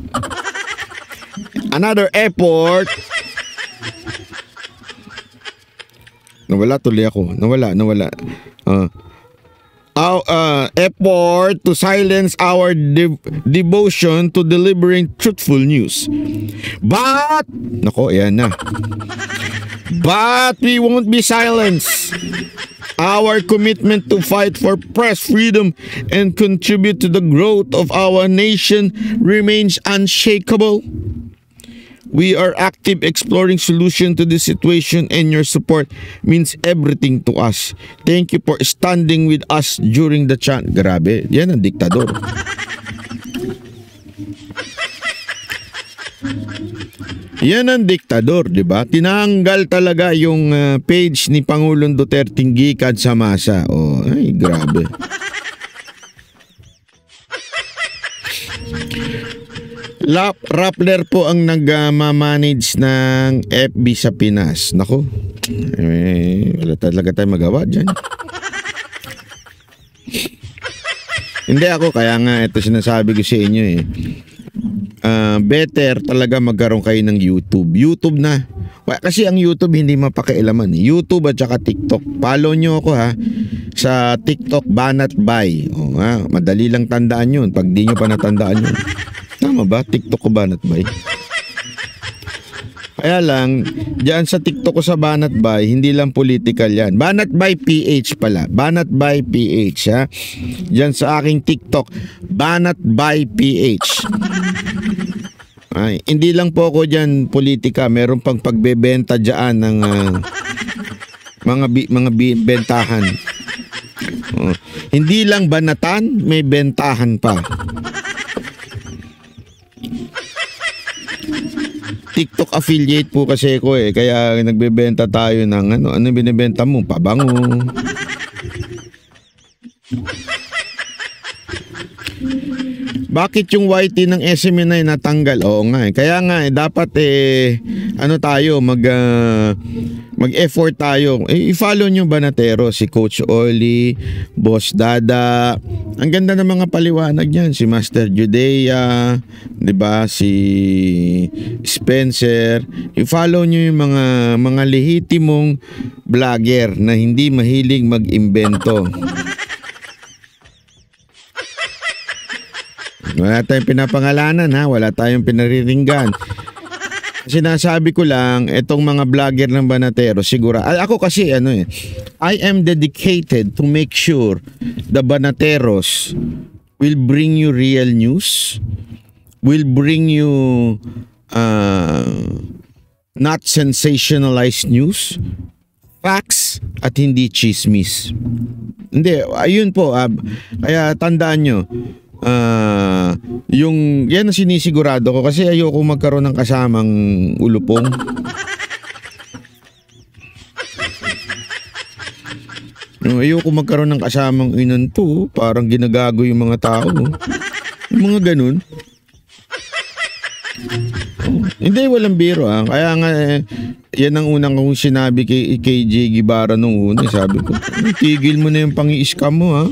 Another effort. Nawala tuloy ako. Nawala. Effort to silence our devotion to delivering truthful news. But, ayan na. But we won't be silenced. Our commitment to fight for press freedom and contribute to the growth of our nation remains unshakable. We are active exploring solution to this situation and your support means everything to us. Thank you for standing with us during the chant. Grabe, yan ang diktador. Yan ang diktador, di ba? Tinanggal talaga yung page ni Pangulong Duterte gikan sa masa. Oh, ay grabe. Rappler po ang nag-manage ng FB sa Pinas. Nako, wala talaga tayong magawa dyan. Hindi ako, kaya nga ito sinasabi ko sa inyo eh. Better talaga magkaroon kayo ng YouTube. YouTube na. Kasi ang YouTube hindi mapakialaman. YouTube at saka TikTok. Follow nyo ako ha. Sa TikTok, Banat Bay. O, ha? Madali lang tandaan yun. Pag di nyo pa natandaan yun. Tama ba? TikTok ko Banat Bay. Kaya lang, dyan sa TikTok ko sa Banat Bay, hindi lang political yan. Banat Bay PH pala. Banat Bay PH ha. Dyan sa aking TikTok, Banat Bay PH. Ay, hindi lang po ako dyan politika. Meron pang pagbebenta dyan ng mga bentahan. Hindi lang banatan, may bentahan pa. TikTok affiliate po kasi ko eh. Kaya nagbebenta tayo ng ano binibenta mo? Pabango. Bakit yung YT ng SMNI natanggal? Oo nga eh. Kaya nga eh, dapat tayo mag-effort tayo. I-follow nyo Banatero, si Coach Oli, Boss Dada. Ang ganda ng mga paliwanag niyan, si Master Judea, 'di ba? Si Spencer. I-follow nyo yung mga lehitimong vlogger na hindi mahilig mag-imbento. Wala tayong pinapangalanan ha, wala tayong pinariringgan. Sinasabi ko lang, itong mga vlogger ng Banatero, siguro, ako kasi I am dedicated to make sure the Banateros will bring you real news, will bring you not sensationalized news, facts, at hindi chismis. Hindi, ayun po, kaya tandaan nyo, yung yan ang sinisigurado ko kasi ayoko magkaroon ng kasamang ulupong. Ayoko magkaroon ng kasamang inanto, parang ginagago yung mga tao. Yung mga ganun. Hindi, walang biro kaya nga yan ang unang kong sinabi kay J. Guevara nung una. Sabi ko, tigil mo na yung pang-i-scam mo ha.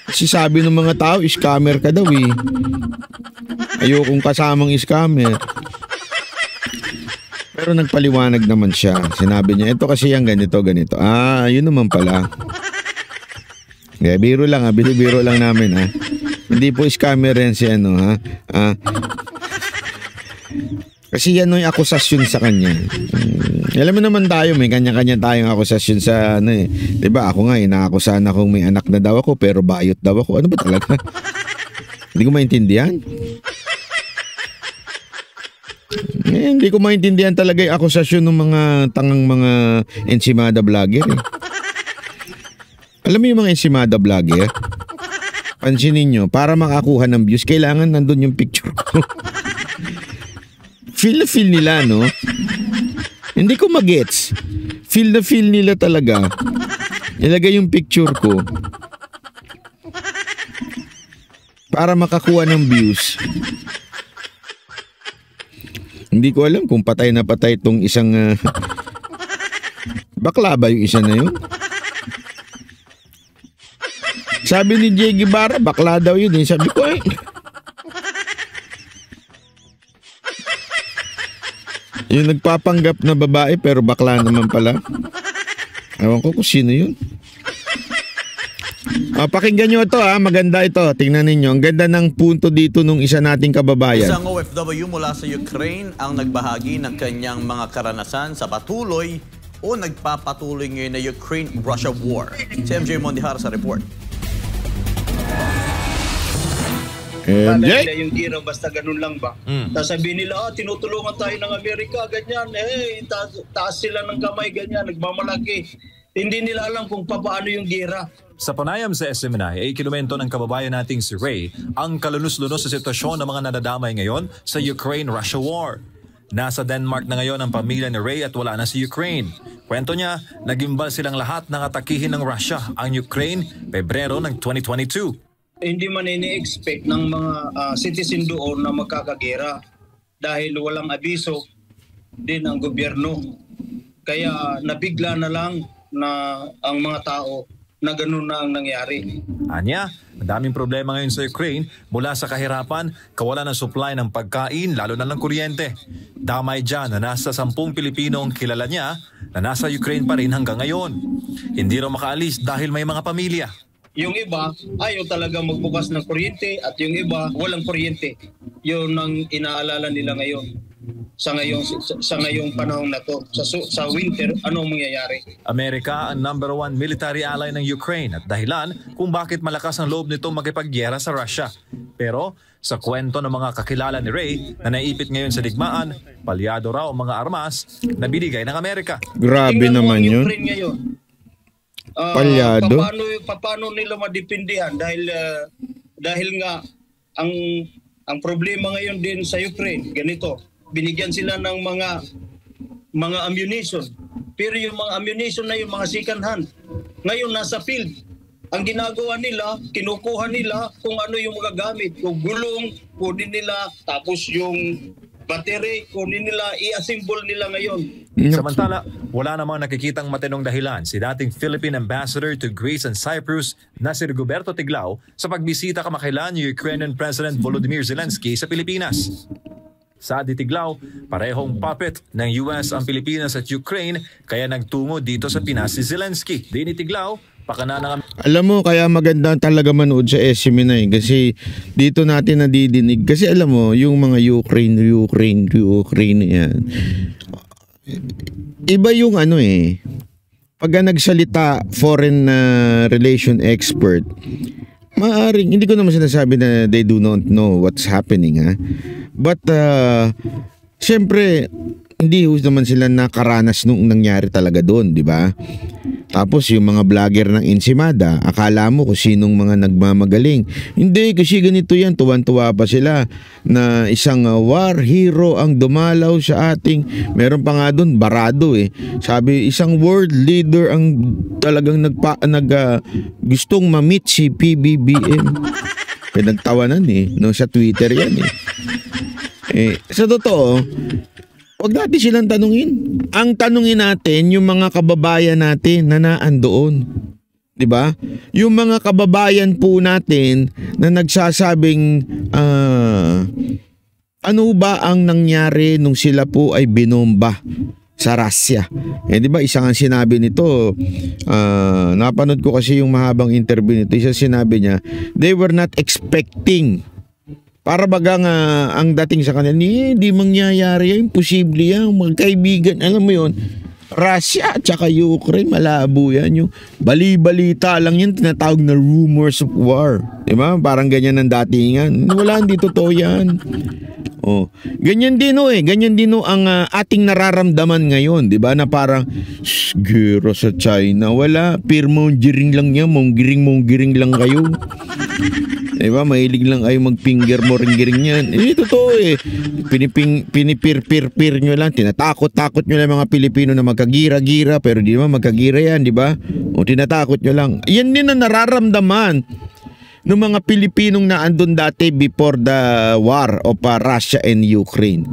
Kasi sabi ng mga tao, scammer ka daw eh. Ayokong kasamang scammer. Pero nagpaliwanag naman siya. Sinabi niya, ito kasi yung ganito. Yun naman pala. Okay, biro lang binibiro lang namin ha. Hindi po scammer yan si Kasi yan yung akusasyon sa kanya. Alam mo naman tayo, may kanya-kanya tayong akusasyon sa Diba ako nga, inaakusahan akong may anak na daw ako pero bayot daw ako. Ano ba talaga? Hindi ko maintindihan. Hindi ko maintindihan talaga yung akusasyon ng mga tangang mga ensimada vlogger eh. Alam mo yung mga ensimada vlogger? Pansinin nyo, para makakuha ng views, kailangan nandun yung picture ko. Feel na feel nila, no? Hindi ko magets. Feel na feel nila talaga. Ilagay yung picture ko para makakuha ng views. Hindi ko alam kung patay na patay itong isang bakla ba yung isa na yun? Sabi ni J. Guevara, bakla daw yun. Sabi ko yung nagpapanggap na babae pero bakla naman pala. Ewan ko kung sino yun. Pakinggan nyo ito maganda ito. Tingnan ninyo. Ang ganda ng punto dito nung isa nating kababayan. Isang OFW mula sa Ukraine ang nagbahagi ng kanyang mga karanasan sa patuloy o nagpapatuloy ngayon na Ukraine-Russia war. Si MJ Mondihar sa report. MJ? Nila yung gira, basta ganun lang ba? Tapos sabihin nila, tinutulungan tayo ng Amerika, ganyan. Taas sila ng kamay, ganyan, nagmamalaki. Hindi nila alam kung paano yung gira. Sa panayam sa SMNI ay kinumento ng kababayan nating si Ray ang kalunos-lunos sa sitwasyon ng mga nadadamay ngayon sa Ukraine-Russia war. Nasa Denmark na ngayon ang pamilya ni Ray at wala na si Ukraine. Kwento niya, nagimbal silang lahat ng atakihin ng Russia ang Ukraine Pebrero ng 2022. Hindi man ini-expect ng mga citizen doon na magkakagera dahil walang abiso din ang gobyerno. Kaya nabigla na lang na ang mga tao na ganun na ang nangyari. Anya, madaming problema ngayon sa Ukraine mula sa kahirapan, kawalan ng supply ng pagkain, lalo na ng kuryente. Damay dyan na nasa 10 Pilipino ang kilala niya na nasa Ukraine pa rin hanggang ngayon. Hindi raw makaalis dahil may mga pamilya. Yung iba, ayaw talaga magbukas ng kuryente at yung iba, walang kuryente. Yun ang inaalala nila ngayon. Sa ngayong panahon na to. Sa winter, anong mangyayari? Amerika ang number 1 military ally ng Ukraine at dahilan kung bakit malakas ang loob nito makipaggera sa Russia. Pero sa kwento ng mga kakilala ni Ray na naipit ngayon sa digmaan, palyado raw ang mga armas na binigay ng Amerika. Grabe tingnan naman yun. Ukraine ngayon. Palyado. Paano nila madipindihan dahil nga ang problema ngayon din sa Ukraine ganito, binigyan sila ng mga ammunition, pero yung mga ammunition na yung mga second hand ngayon nasa field. Ang ginagawa nila, kinukuha nila kung ano yung magagamit, kung gulong kunin nila, tapos yung battery kunin nila, i-assemble nila ngayon. Samantala, wala namang nakikitang matinong dahilan si dating Philippine Ambassador to Greece and Cyprus na si Rigoberto Tiglao sa pagbisita kamakailan ni Ukrainian President Volodymyr Zelensky sa Pilipinas. Sa Tiglao, parehong puppet ng US ang Pilipinas at Ukraine kaya nagtungo dito sa Pinas si Zelensky. Di ni Tiglao, alam mo, kaya maganda talaga manood sa SMNI kasi dito natin nadidinig. Kasi alam mo, yung mga Ukraine yan. Iba yung pag nagsalita foreign relation expert, maaring, hindi ko naman sinasabi na they do not know what's happening, ha? But, siyempre, hindi naman sila nakaranas nung nangyari talaga doon, di ba? Tapos yung mga vlogger ng Ensimada, akala mo kung sinong mga nagmamagaling. Hindi, kasi ganito yan, tuwan-tuwa pa sila na isang war hero ang dumalaw sa ating, meron pa nga doon, barado Sabi, isang world leader ang talagang gustong ma-meet si PBBM. Pinagtawanan no, sa Twitter yan sa totoo, huwag natin silang tanungin. Ang tanungin natin yung mga kababayan natin na naandoon. 'Di ba? Yung mga kababayan po natin na nagsasabing ano ba ang nangyari nung sila po ay binomba sa Russia. 'Di ba? Isang ang sinabi nito, napanood ko kasi yung mahabang interview nito. Isa sinabi niya, they were not expecting. Para bagang ang dating sa kanila, hindi mangyayari yan, imposible yan, magkaibigan, alam mo yun, Russia at saka Ukraine, malabo yan, yung bali-balita lang yan, tinatawag na rumors of war, diba? Parang ganyan ang datingan, wala, hindi totoo yan. Ganyan din ang ating nararamdaman ngayon, 'di ba? Na parang gero sa China, wala, mongering lang yan, mongering lang kayo. 'Di ba? Mahilig lang kayo mag-finger moring-giring yan. Totoo pinipir nyo lang, tinatakot nyo lang mga Pilipino na magkagira-gira, pero di naman magkagira yan, 'di ba? Tinatakot nyo lang. Yan din ang nararamdaman ng mga Pilipinong naandun dati before the war of Russia and Ukraine.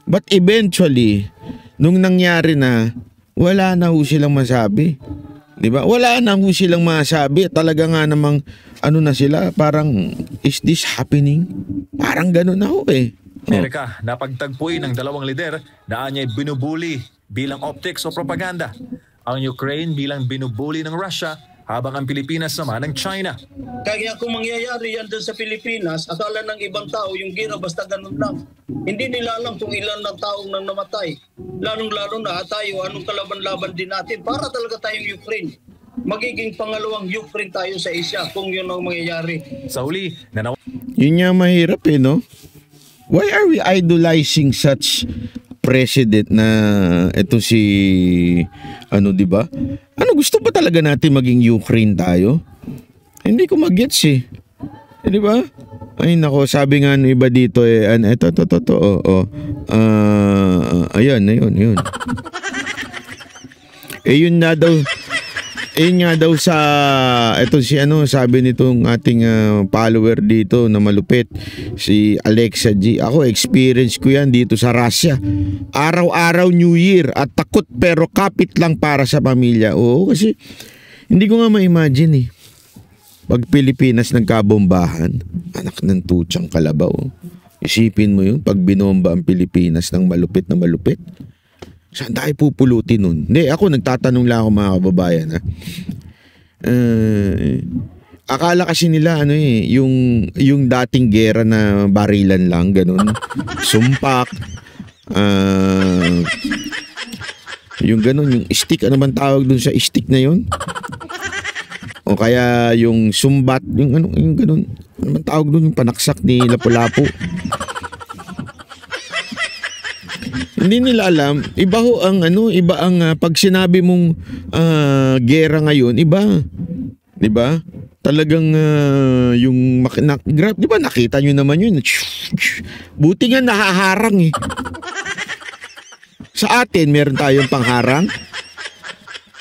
But eventually, nung nangyari na, wala na ho silang masabi. Diba? Wala na ho silang masabi. Talaga nga namang, na sila, parang, is this happening? Parang gano'n na ho Amerika, napagtagpuin ng dalawang lider na anya'y binubuli bilang optics o propaganda. Ang Ukraine bilang binubuli ng Russia, habang ang Pilipinas naman ng China. Kaya kung mangyayari yan dun sa Pilipinas, akala ng ibang tao yung gira basta ganun lang. Hindi nila alam kung ilan ng taong nang namatay. Lalong-lalo na tayo, anong kalaban-laban din natin para talaga tayong Ukraine. Magiging pangalawang Ukraine tayo sa Asia kung yun ang mangyayari. Sa huli, Yun nga mahirap no? Why are we idolizing such president na ito si di ba? Gusto pa talaga natin maging Ukraine tayo? Hindi ko mag-gets di ba? Ay nako, sabi nga ng iba dito ito. Ayun. Yun nga daw sa ito sabi nitong ating follower dito na malupit, si Alexa G. Ako, experience ko yan dito sa Russia. Araw-araw New Year at takot pero kapit lang para sa pamilya. Oo, kasi hindi ko nga ma-imagine pag Pilipinas nagkabombahan, anak ng tutsang kalabaw. Isipin mo yun, pag binomba ang Pilipinas ng malupit na malupit. Saan tayo pupulutin nun? Hindi, ako nagtatanong lang ako mga kababayan. Akala kasi nila yung dating gera na barilan lang, ganun. Sumpak. Yung ganun, yung stick, ano bang tawag dun sa stick na yun? O kaya yung sumbat, yung ganun. Ano bang tawag dun, yung panaksak ni Lapu-Lapu? Hindi nila alam, iba ang pag sinabi mong gera ngayon, iba. 'Di ba? Talagang yung grab, 'di ba nakita niyo naman yun. Buti nga nahaharang Sa atin meron tayong pangharang.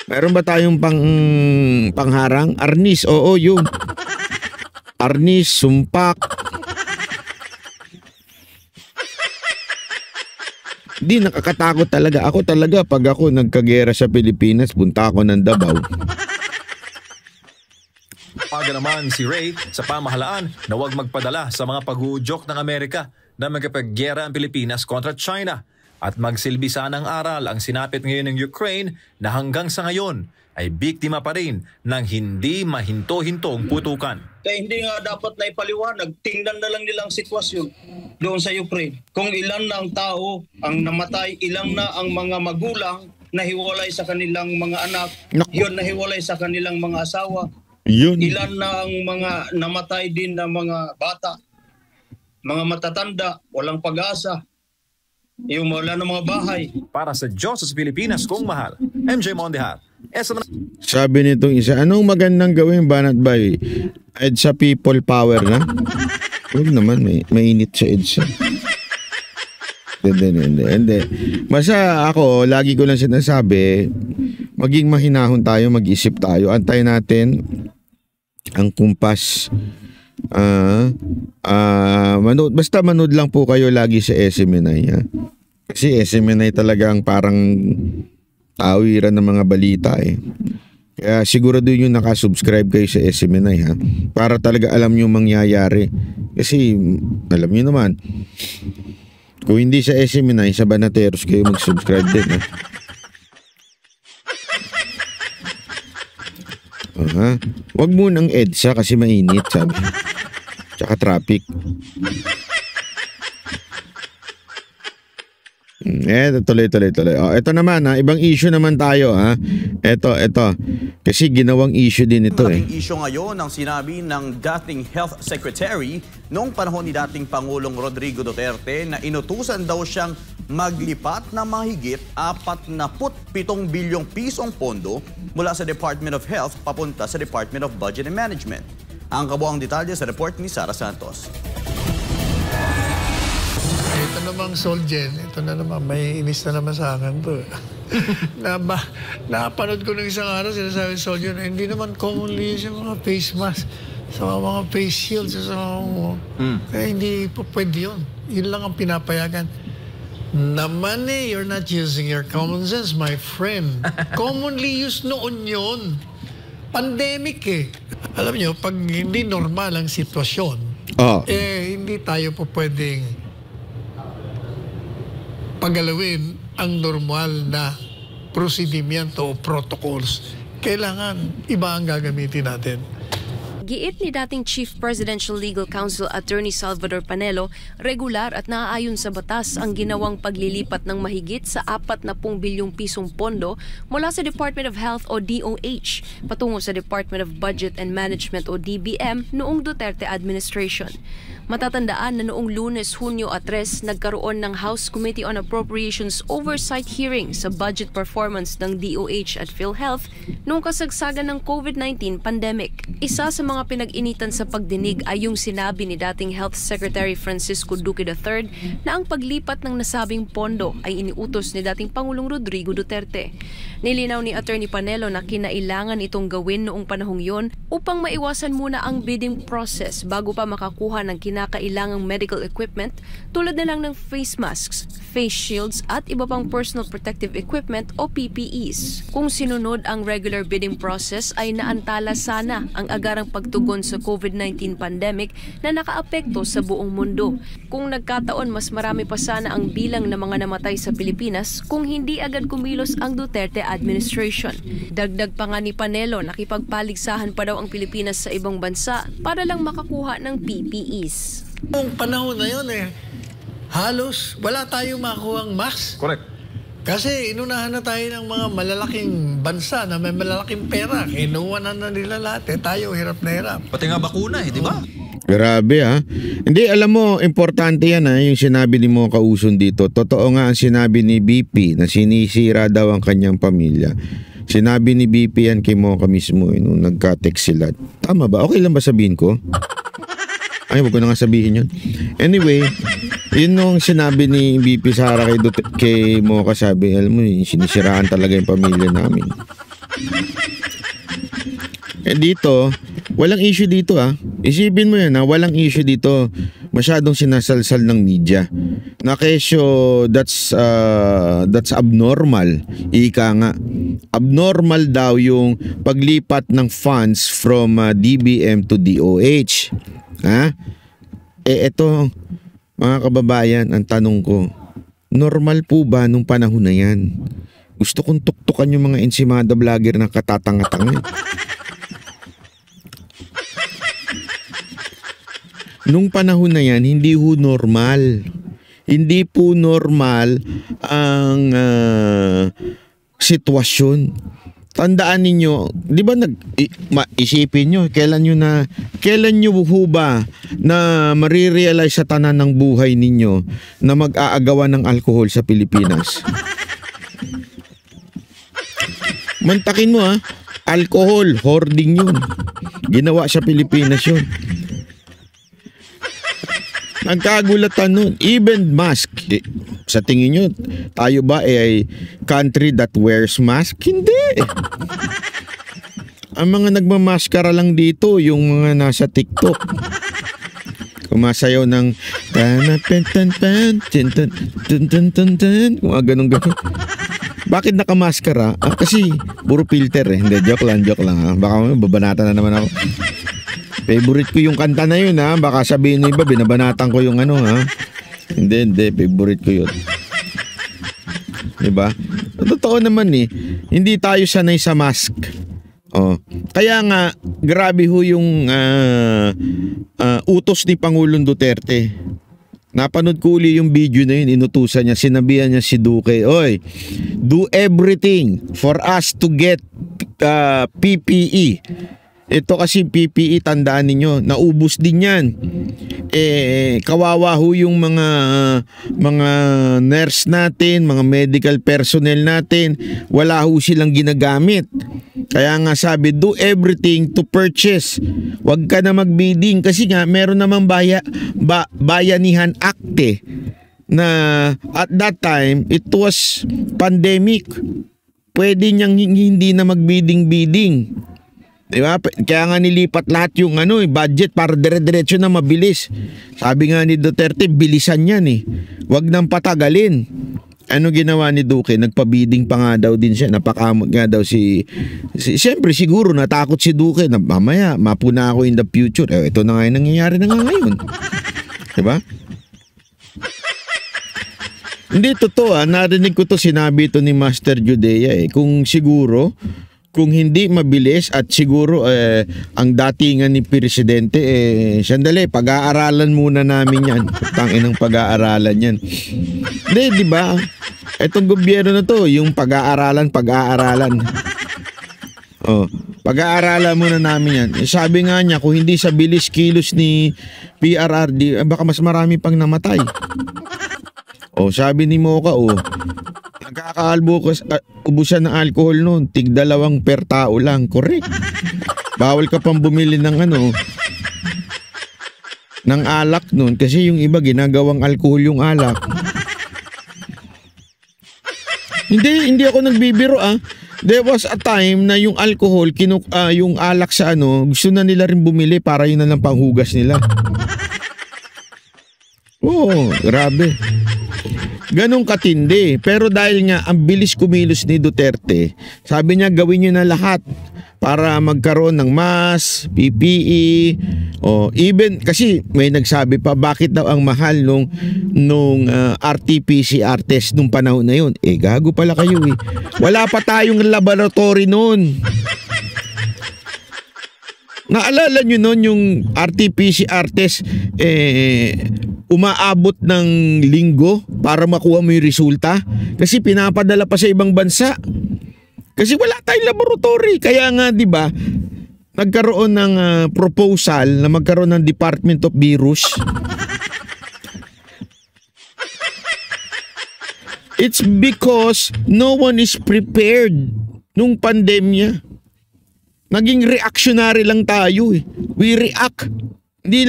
Meron ba tayong pangharang? Arnis, oo, yun. Arnis, sumpak. Di, nakakatakot talaga. Ako talaga, pag ako nagkagera sa Pilipinas, punta ako ng Davao. Paga naman si Ray sa pamahalaan na huwag magpadala sa mga pag-uudyok ng Amerika na magkapaggera ang Pilipinas kontra China. At magsilbi sana ng aral ang sinapit ngayon ng Ukraine na hanggang sa ngayon ay biktima pa rin ng hindi mahinto-hintong putukan. Kaya hindi nga dapat na ipaliwanag, tingnan na lang nilang sitwasyon doon sa Ukraine. Kung ilan na ang tao ang namatay, ilang na ang mga magulang nahiwalay sa kanilang mga anak, yun nahiwalay sa kanilang mga asawa. Yun. Ilan na ang mga namatay din na mga bata, mga matatanda, walang pag-asa. Yung wala ng mga bahay. Para sa Diyos sa Pilipinas kung mahal, MJ Mondejar. Sabi nitong isa, anong magandang gawin Banat Bay? EDSA people power na? Huwag naman, mainit sa EDSA. Hindi. Basta ako, lagi ko lang sinasabi, maging mahinahon tayo, mag-isip tayo. Antayin natin ang kumpas. Basta manood lang po kayo lagi sa SMNI, ha? Kasi SMNI talagang parang tawiran ng mga balita Kaya sigurado yung nakasubscribe kayo sa SMNI, ha? Para talaga alam nyo mangyayari. Kasi alam nyo naman, kung hindi sa SMNI, sa Banateros kayo mag-subscribe din, ha? Wag mo ng EDSA kasi mainit, sabi. Tsaka traffic. Tuloy. Ito naman, ha. Ibang issue naman tayo, ha. Ito. Kasi ginawang issue din ito, Malaking issue ngayon ang sinabi ng dating Health Secretary noong panahon ni dating Pangulong Rodrigo Duterte na inutusan daw siyang maglipat na mahigit 47 bilyong pisong pondo mula sa Department of Health papunta sa Department of Budget and Management. Ang kabuang detalye sa report ni Sara Santos. Ito namang Solgen, ito na naman, may inis na naman sa akin to. Napanood ko ng isang araw, sinasabi Solgen, hindi naman commonly sa mga face mask, sa mga face shields, kaya hindi po pwede yun. Yun lang ang pinapayagan. Naman you're not using your common sense, my friend. Commonly used noon yun. Pandemic Alam nyo, pag hindi normal ang sitwasyon, hindi tayo po pwedeng pagalawin ang normal na prosedimento o protocols. Kailangan iba ang gagamitin natin. Giit ni dating Chief Presidential Legal Counsel Attorney Salvador Panelo, regular at naaayon sa batas ang ginawang paglilipat ng mahigit sa 40 bilyong pisong pondo mula sa Department of Health o DOH patungo sa Department of Budget and Management o DBM noong Duterte administration. Matatandaan na noong Lunes, Hunyo at 3, nagkaroon ng House Committee on Appropriations Oversight Hearing sa budget performance ng DOH at PhilHealth noong kasagsagan ng COVID-19 pandemic. Isa sa mga pinag-initan sa pagdinig ay yung sinabi ni dating Health Secretary Francisco Duque III na ang paglipat ng nasabing pondo ay iniutos ni dating Pangulong Rodrigo Duterte. Nilinaw ni Attorney Panelo na kinailangan itong gawin noong panahong yon upang maiwasan muna ang bidding process bago pa makakuha ng kinakailangang medical equipment tulad na lang ng face masks, face shields at iba pang personal protective equipment o PPEs. Kung sinunod ang regular bidding process ay naantala sana ang agarang pagtugon sa COVID-19 pandemic na nakaapekto sa buong mundo. Kung nagkataon, mas marami pa sana ang bilang ng mga namatay sa Pilipinas kung hindi agad kumilos ang Duterte administration. Dagdag pa nga ni Panelo, nakipagpaligsahan pa daw ang Pilipinas sa ibang bansa para lang makakuha ng PPEs. Noong panahon na yun halos wala tayong makuhang mask. Correct. Kasi inunahan na tayo ng mga malalaking bansa na may malalaking pera. Kinuha na nila lahat. Tayo hirap na hirap. Pati nga bakuna di ba? Grabe ha. Hindi, alam mo, importante yan yung sinabi ni Mocha Uson dito. Totoo nga ang sinabi ni BP na sinisira daw ang kanyang pamilya. Sinabi ni BP yan kay Mocha mismo nung nagka-text sila. Tama ba? Okay lang ba sabihin ko? Ay, wag ko na nga sabihin yun. Anyway, yun nung sinabi ni BP Sara kay Mocha, sabi, alam mo, sinisiraan talaga yung pamilya namin. Dito, walang issue dito Isipin mo yan walang issue dito. Masyadong sinasalsal ng media. Na kesyo, that's abnormal. Ika nga. Abnormal daw yung paglipat ng funds from DBM to DOH. Eto, mga kababayan, ang tanong ko, normal po ba nung panahon na yan? Gusto kong tuktukan yung mga ensimada vlogger na katatanga-tanga. Nung panahon na yan, hindi ho normal. Hindi po normal ang sitwasyon. Tandaan ninyo, di ba isipin nyo, kailan nyo ho ba na marirealize sa tanan ng buhay ninyo na mag-aagawan ng alcohol sa Pilipinas? Mantakin mo alcohol, hoarding yun. Ginawa sa Pilipinas yun. Nagkagulatan nun. Even mask. Sa tingin nyo, tayo ba ay country that wears mask? Hindi. Ang mga nagmamaskara lang dito, yung mga nasa TikTok. Kumasayaw ng kung ganun. Bakit nakamaskara? Kasi puro filter Hindi, joke lang Baka babanatan na naman ako. Favorite ko yung kanta na yun Baka sabihin ng iba, binabanatan ko yung Hindi, favorite ko yun. Diba? Totoo naman hindi tayo sanay sa mask. Kaya nga, grabe ho yung utos ni Pangulong Duterte. Napanood ko uli yung video na yun, inutusan niya, sinabihan niya si Duque, oy, do everything for us to get PPE. Ito kasi PPE, tandaan ninyo, naubos din yan. Kawawa ho yung mga nurse natin, mga medical personnel natin, wala ho silang ginagamit. Kaya nga sabi, do everything to purchase. Huwag ka na magbidding kasi nga meron namang Bayanihan Act na at that time it was pandemic. Pwede niyang hindi na magbidding. Diba? Kaya nga nilipat lahat yung budget para dire-diretso na mabilis. Sabi nga ni Duterte, bilisan yan Huwag nang patagalin. Ano ginawa ni Duque? Nagpa-bidding pa nga daw din siya. Napakamot nga daw siyempre siguro natakot si Duque na mamaya mapuna ako in the future. Ito na nga yung nangyayari na nga ngayon. Diba? Hindi totoo narinig ko to, sinabi ito ni Master Judea Kung siguro kung hindi mabilis at siguro ang datingan ni Presidente, sandali, pag-aaralan muna namin yan. Tanginang pag-aaralan yan. Hindi, di ba? Itong gobyerno na to, yung pag-aaralan. Pag-aaralan muna namin yan. Sabi nga niya, kung hindi sa bilis kilos ni PRRD, baka mas marami pang namatay. Sabi ni Mocha, nagkakaalbukas, ubusan ng alcohol noon, tig-2 per tao lang. Correct. Bawal ka pang bumili ng ng alak noon kasi yung iba ginagawang alcohol yung alak. Hindi ako nagbibiro There was a time na yung alcohol, yung alak sa gusto na nila rin bumili para yun na lang panghugas nila. Grabe. Ganong katindi. Pero dahil nga ang bilis kumilos ni Duterte, sabi niya gawin niyo na lahat para magkaroon ng mask, PPE, even kasi may nagsabi pa bakit daw ang mahal nung RT-PCR test nung panahon na yun. Gago pala kayo Wala pa tayong laboratory noon. Naalala nyo noon yung RT-PCR test umaabot ng linggo para makuha mo yung resulta kasi pinapadala pa sa ibang bansa kasi wala tayong laboratory. Kaya nga, di ba, nagkaroon ng proposal na magkaroon ng Department of Virus. It's because no one is prepared nung pandemya. Naging reactionary lang tayo We react. Hindi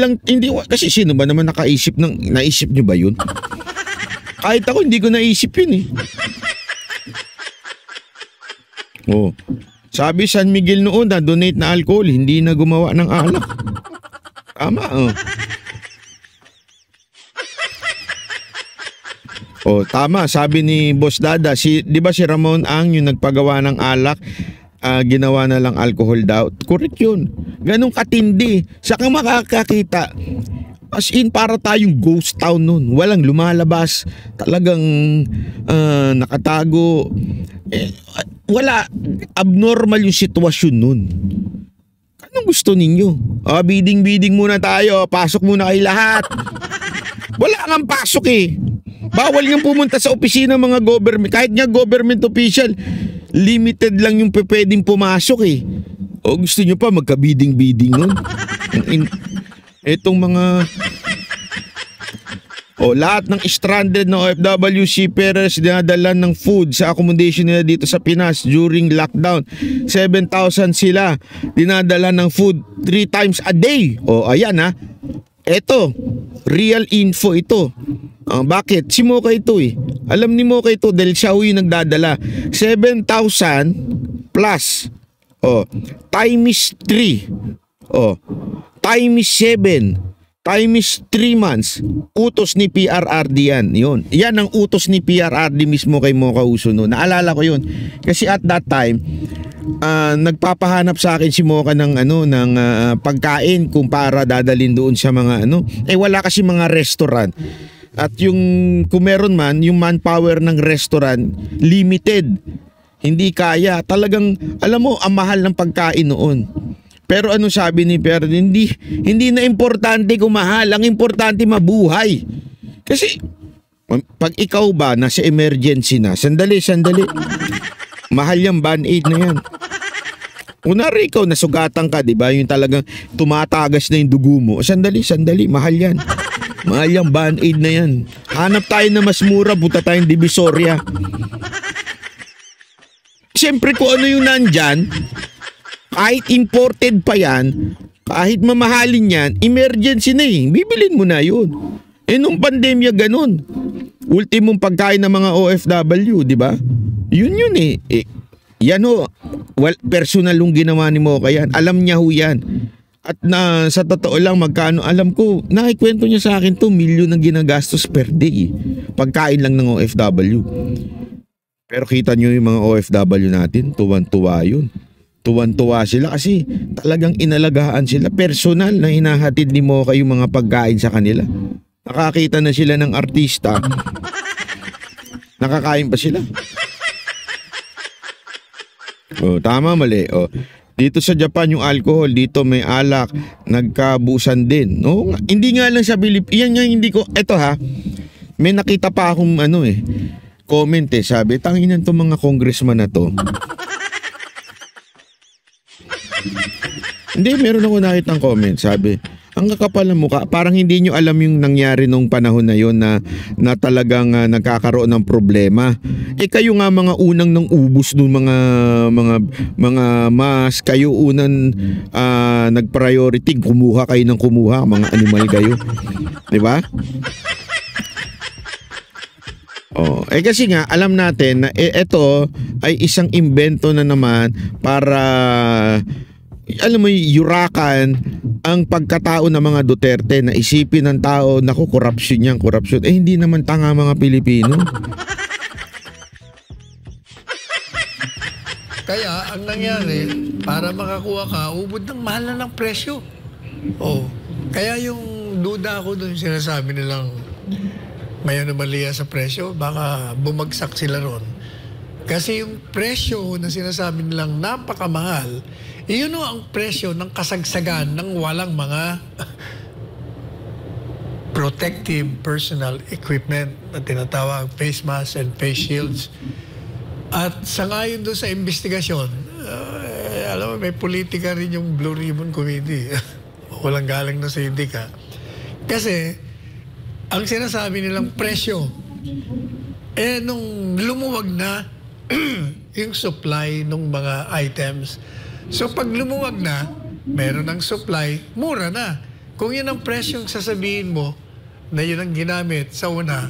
kasi sino ba naman naisip nyo ba yun? Kahit ako hindi ko naisip yun Sabi San Miguel noon na donate na alcohol, hindi na gumawa ng alak. Tama tama, sabi ni Boss Dada, di ba si Ramon Ang yung nagpagawa ng alak, ginawa na lang alcohol daw. Correct yun. Ganong katindi. Saka makakakita. As in, para tayong ghost town nun. Walang lumalabas. Talagang nakatago. Wala. Abnormal yung sitwasyon nun. Anong gusto ninyo? Bidding muna tayo. Pasok muna kayo lahat. Wala nga pasok Bawal nga pumunta sa opisina mga government. Kahit nga government official, limited lang yung pwedeng pumasok gusto nyo pa magka-bidding nun? Itong mga lahat ng stranded na OFW seafarers dinadala ng food sa accommodation nila dito sa Pinas during lockdown. 7,000 sila dinadala ng food 3 times a day. Ayan Eto, real info ito. Bakit? Si Mocha ito Alam ni Mocha ito dahil siya yung nagdadala. 7,000 plus. Times 3. Times 7. Times 3 months. Utos ni PRRD yan. Yan ang utos ni PRRD mismo kay Mocha Usuno. Naalala ko yun. Kasi at that time, nagpapahanap sa akin si Mocha ng pagkain kung para dadalhin doon sa mga wala kasi mga restaurant. At kung meron man, yung manpower ng restaurant, limited. Hindi kaya. Talagang, alam mo, ang mahal ng pagkain noon. Pero sabi ni Perdi, hindi na importante kung mahal. Ang importante mabuhay. Kasi, pag ikaw ba nasa emergency na, sandali. Mahal yung band-aid na yan. Kunwari ikaw, nasugatan ka, di ba? Yung talagang tumatagas na yung dugo mo. Sandali, mahal yan. Mahal yung band-aid na yan. Hanap tayo na mas mura, buta tayong Divisoria. Siyempre kung ano yung nandyan, kahit imported pa yan, kahit mamahalin yan, emergency na bibilin mo na yun. Nung pandemya ganun. Ultimong pagkain ng mga OFW, di ba? Yun yan personal yung ginawa ni Mocha yan. Alam niya yan. At sa totoo lang, magkano, alam ko, nakikwento niya sa akin 2 milyon ang ginagastos per day. Pagkain lang ng OFW. Pero kita nyo yung mga OFW natin, tuwan-tuwa yun. Tuwan-tuwa sila kasi talagang inalagaan sila. Personal na hinahatid ni Mocha yung mga pagkain sa kanila. Nakakita na sila ng artista. Nakakain pa sila. Oh, tama, mali. Oh. Dito sa Japan yung alcohol, dito may alak, nagkabusan din. No? Hindi nga lang sa Yan nga hindi ko, eto ha, may nakita pa akong comment sabi, tanginan to mga congressman na to. Hindi, meron ako nakitang comment, sabi, ang kakapal ng mukha, parang hindi nyo alam yung nangyari nung panahon na yun na talagang nagkakaroon ng problema. Kayo nga mga unang nang ubos nung mga mas, kayo unang nag-priority, kumuha kayo ng kumuha, mga animal kayo. 'Di ba? Oh, kasi nga alam natin na ito ay isang imbento na naman para alam mo yurakan ang pagkatao ng mga Duterte na isipin ng tao, naku, corruption yan, corruption. Hindi naman tanga mga Pilipino. Kaya ang nangyari, para makakuha ka, ubod ng mahal na ng presyo. Oh, kaya yung duda ko dun sinasabi nilang may anomalya sa presyo, baka bumagsak sila ron. Kasi yung presyo na sinasabi nilang napakamahal, iyon ang presyo ng kasagsagan ng walang mga protective personal equipment na tinatawag face mask and face shields. At sangayon doon sa investigasyon, alam mo, may politika rin yung Blue Ribbon Committee. Walang galing na sa Indika. Kasi, ang sinasabi nilang presyo, nung lumuwag na yung supply ng mga items. So pag lumuwag na, meron ng supply, mura na. Kung yun ang presyong sasabihin mo na yun ang ginamit sa una,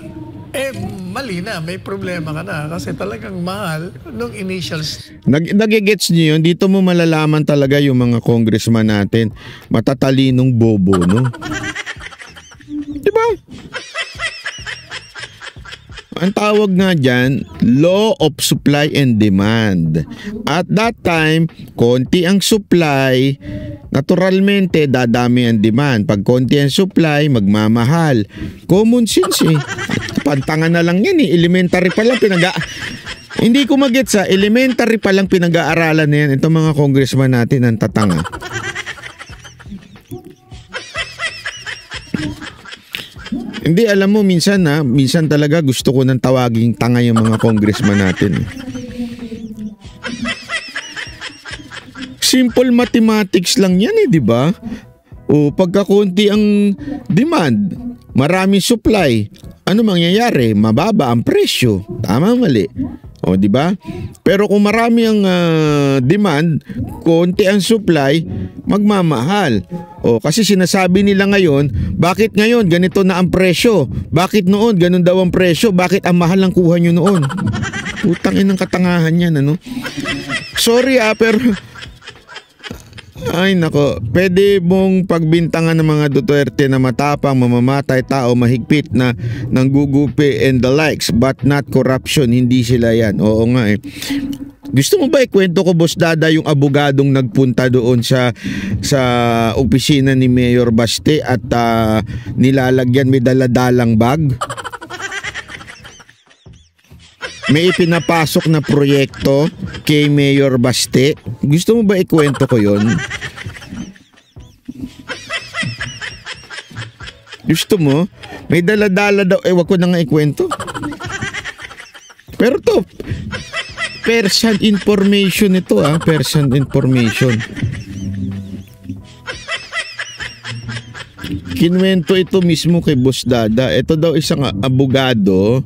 mali na, may problema ka na kasi talagang mahal nung initials. Nagigets niyo yun, dito mo malalaman talaga yung mga congressman natin, matatalinong bobo, no? Diba? Ang tawag nga dyan, law of supply and demand. At that time, konti ang supply, naturalmente dadami ang demand. Pag konti ang supply, magmamahal. Common sense eh. Pantangan na lang yan eh. Elementary pa lang hindi ko magets elementary pa lang pinag-aaralan na yan. Itong mga congressman natin ang tatanga. Hindi, alam mo, minsan talaga gusto ko nang tawaging tanga yung mga congressman natin. Simple mathematics lang yan di ba? O pagka konti ang demand, maraming supply, ano mangyayari? Mababa ang presyo. Tama, mali? O, di ba? Pero kung marami ang demand, konti ang supply, magmamahal. O, kasi sinasabi nila ngayon, bakit ngayon ganito na ang presyo? Bakit noon ganun daw ang presyo? Bakit ang mahal ang kuha nyo noon? Putang inang katangahan yan, ano? Sorry pero ay nako, pwede mong pagbintangan ng mga Duterte na matapang, mamamatay tao, mahigpit na nanggugupi and the likes, but not corruption. Hindi sila yan. Oo nga eh. Gusto mo ba ikwento ko, Boss Dada, yung abogadong nagpunta doon sa opisina ni Mayor Baste at nilalagyan, may daladalang bag? May ipinapasok na proyekto kay Mayor Baste. Gusto mo ba ikwento ko yon? Gusto mo? May daladala daw. Wag ko na nga ikwento. Pero to, first-hand information ito first-hand information. Kinwento ito mismo kay Boss Dada. Ito daw isang abogado.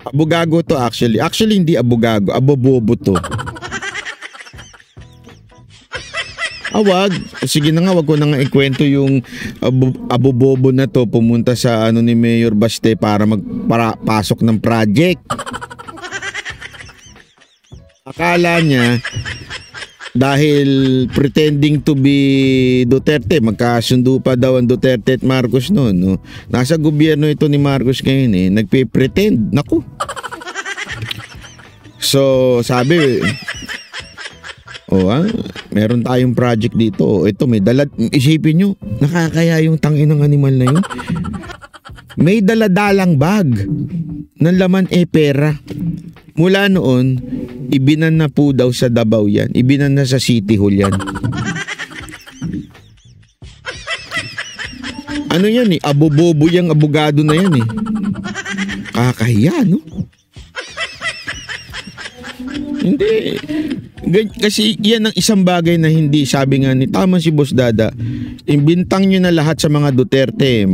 Abogago to actually. Actually hindi abogago, abobobo to. Wag. Sige na nga, wag ko na nga ikwento yung abobobo na to pumunta sa ni Mayor Baste para magpasok ng project. Akala niya dahil pretending to be Duterte, magkasundo pa daw ang Duterte at Marcos noon, no? Nasa gobyerno ito ni Marcos ngayon nagpe-pretend. Naku. So, sabi, meron tayong project dito. Ito, may dala, isipin nyo, nakakaya yung tangin ng animal na yun. May daladalang bag ng laman pera. Mula noon, Ibinan na po daw sa Davao yan. Ibinan na sa City Hall yan. Ano yan eh? Abobobo yung abogado na yan eh. Kakahiya, no? Hindi. Kasi yan ang isang bagay na hindi, sabi nga ni tama si Boss Dada, imbintang nyo na lahat sa mga Duterte,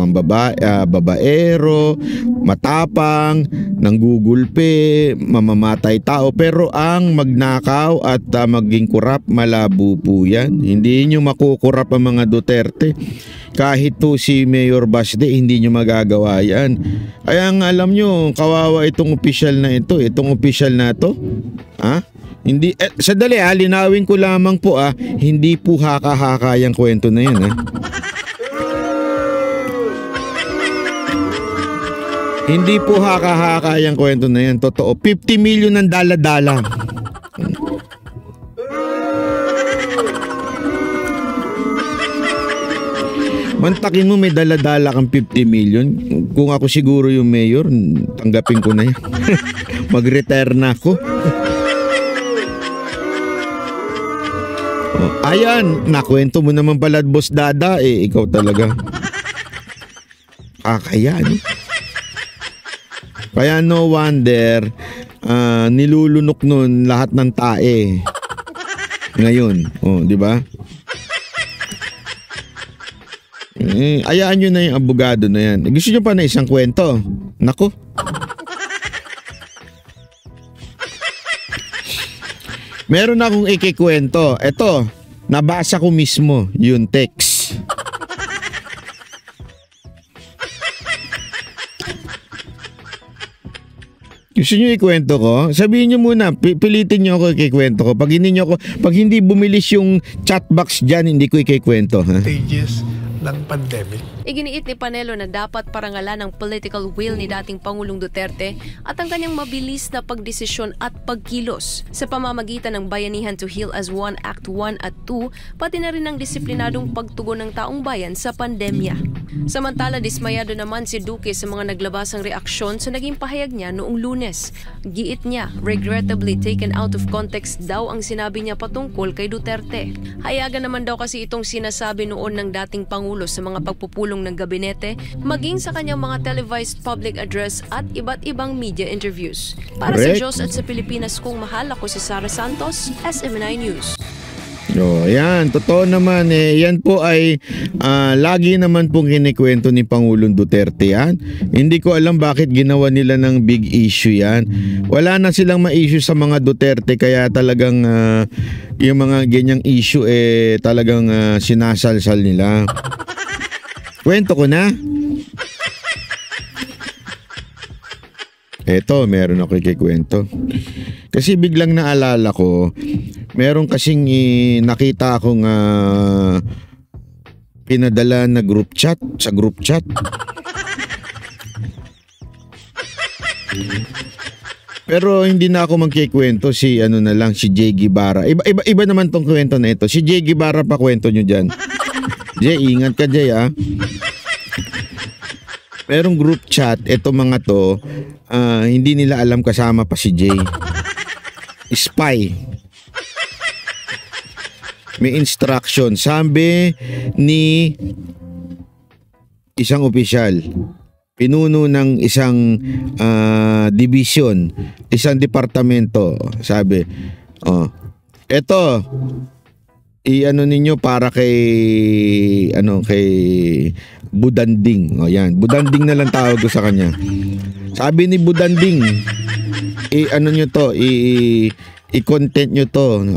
babaero, matapang, nanggugulpe, mamamatay tao, pero ang magnakaw at maging kurap, malabo po yan. Hindi nyo makukurap ang mga Duterte. Kahit to si Mayor Basde, hindi nyo magagawa yan. Kaya nga alam nyo, kawawa itong opisyal na ito, itong opisyal na to. Ha? Hindi, sadali linawin ko lamang po hindi po haka-haka yung kwento na yan Hindi po haka-haka yung kwento na yan, totoo. 50 million ng dala-dala. Mantakin mo may dala-dala kang 50 million. Kung ako siguro yung mayor, tanggapin ko na yan. Mag-retire na ako. Ayan, nakwento mo naman pala, Boss Dada. Ikaw talaga. Kaya, no? Kaya no wonder, nilulunok nun lahat ng tae. Ngayon, di ba? Ayaan nyo na yung abogado na yan. Gusto nyo pa na isang kwento? Nako. Meron akong ikikwento. Ito, nabasa ko mismo yung text. Gusto nyo ikwento ko? Sabihin nyo muna, pilitin nyo ako ikikwento ko. Pag hindi bumilis yung chatbox dyan, hindi ko ikikwento. Stages ng pandemic. Iginiit ni Panelo na dapat parangalan ang political will ni dating Pangulong Duterte at ang kanyang mabilis na pagdesisyon at pagkilos sa pamamagitan ng Bayanihan to Heal as One Act 1 at 2, pati na rin ang disiplinadong pagtugon ng taong bayan sa pandemya. Samantala, dismayado naman si Duque sa mga naglabasang reaksyon sa naging pahayag niya noong Lunes. Giit niya, regrettably taken out of context daw ang sinabi niya patungkol kay Duterte. Hayagan naman daw kasi itong sinasabi noon ng dating Pangulo sa mga pagpupulong ng gabinete, maging sa kanyang mga televised public address at iba't ibang media interviews. Para sa Diyos at sa Pilipinas kong mahal, ako si Sara Santos, SMNI News. Yan, totoo naman yan po ay lagi naman pong kinikwento ni Pangulong Duterte yan. Hindi ko alam bakit ginawa nila ng big issue yan. Wala na silang ma-issue sa mga Duterte, kaya talagang yung mga ganyang issue talagang sinasalsal nila. Kwento ko na. Eto, meron ako ikikwento. Kasi biglang naalala ko, meron kasing nakita akong pinadala na group chat, sa group chat. Pero hindi na ako magkikwento, si Jay Guevara. Iba naman tong kwento na ito. Si Jay Guevara pa kwento nyo dyan. Jay, ingat ka Jay Merong group chat, ito mga to, hindi nila alam kasama pa si Jay. Spy. May instruction. Sabi ni isang opisyal, pinuno ng isang division, isang departamento, sabi, eto, ninyo para kay kay Budanding. Yan, Budanding na lang tawag ko sa kanya. Sabi ni Budanding, nyo to, i-content nyo to,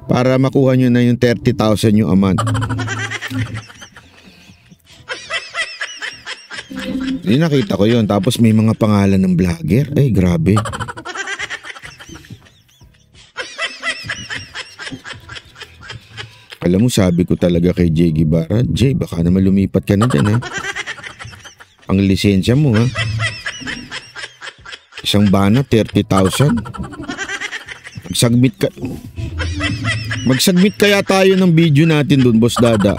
para makuha nyo na yung 30,000 yung a month. Nakita ko yun. Tapos may mga pangalan ng vlogger. Ay, grabe. Alam mo, sabi ko talaga kay Jay Guevara, Jay, baka naman lumipat ka na dyan, Ang lisensya mo, Isang bana, 30,000. Mag-submit kaya tayo ng video natin dun, Boss Dada.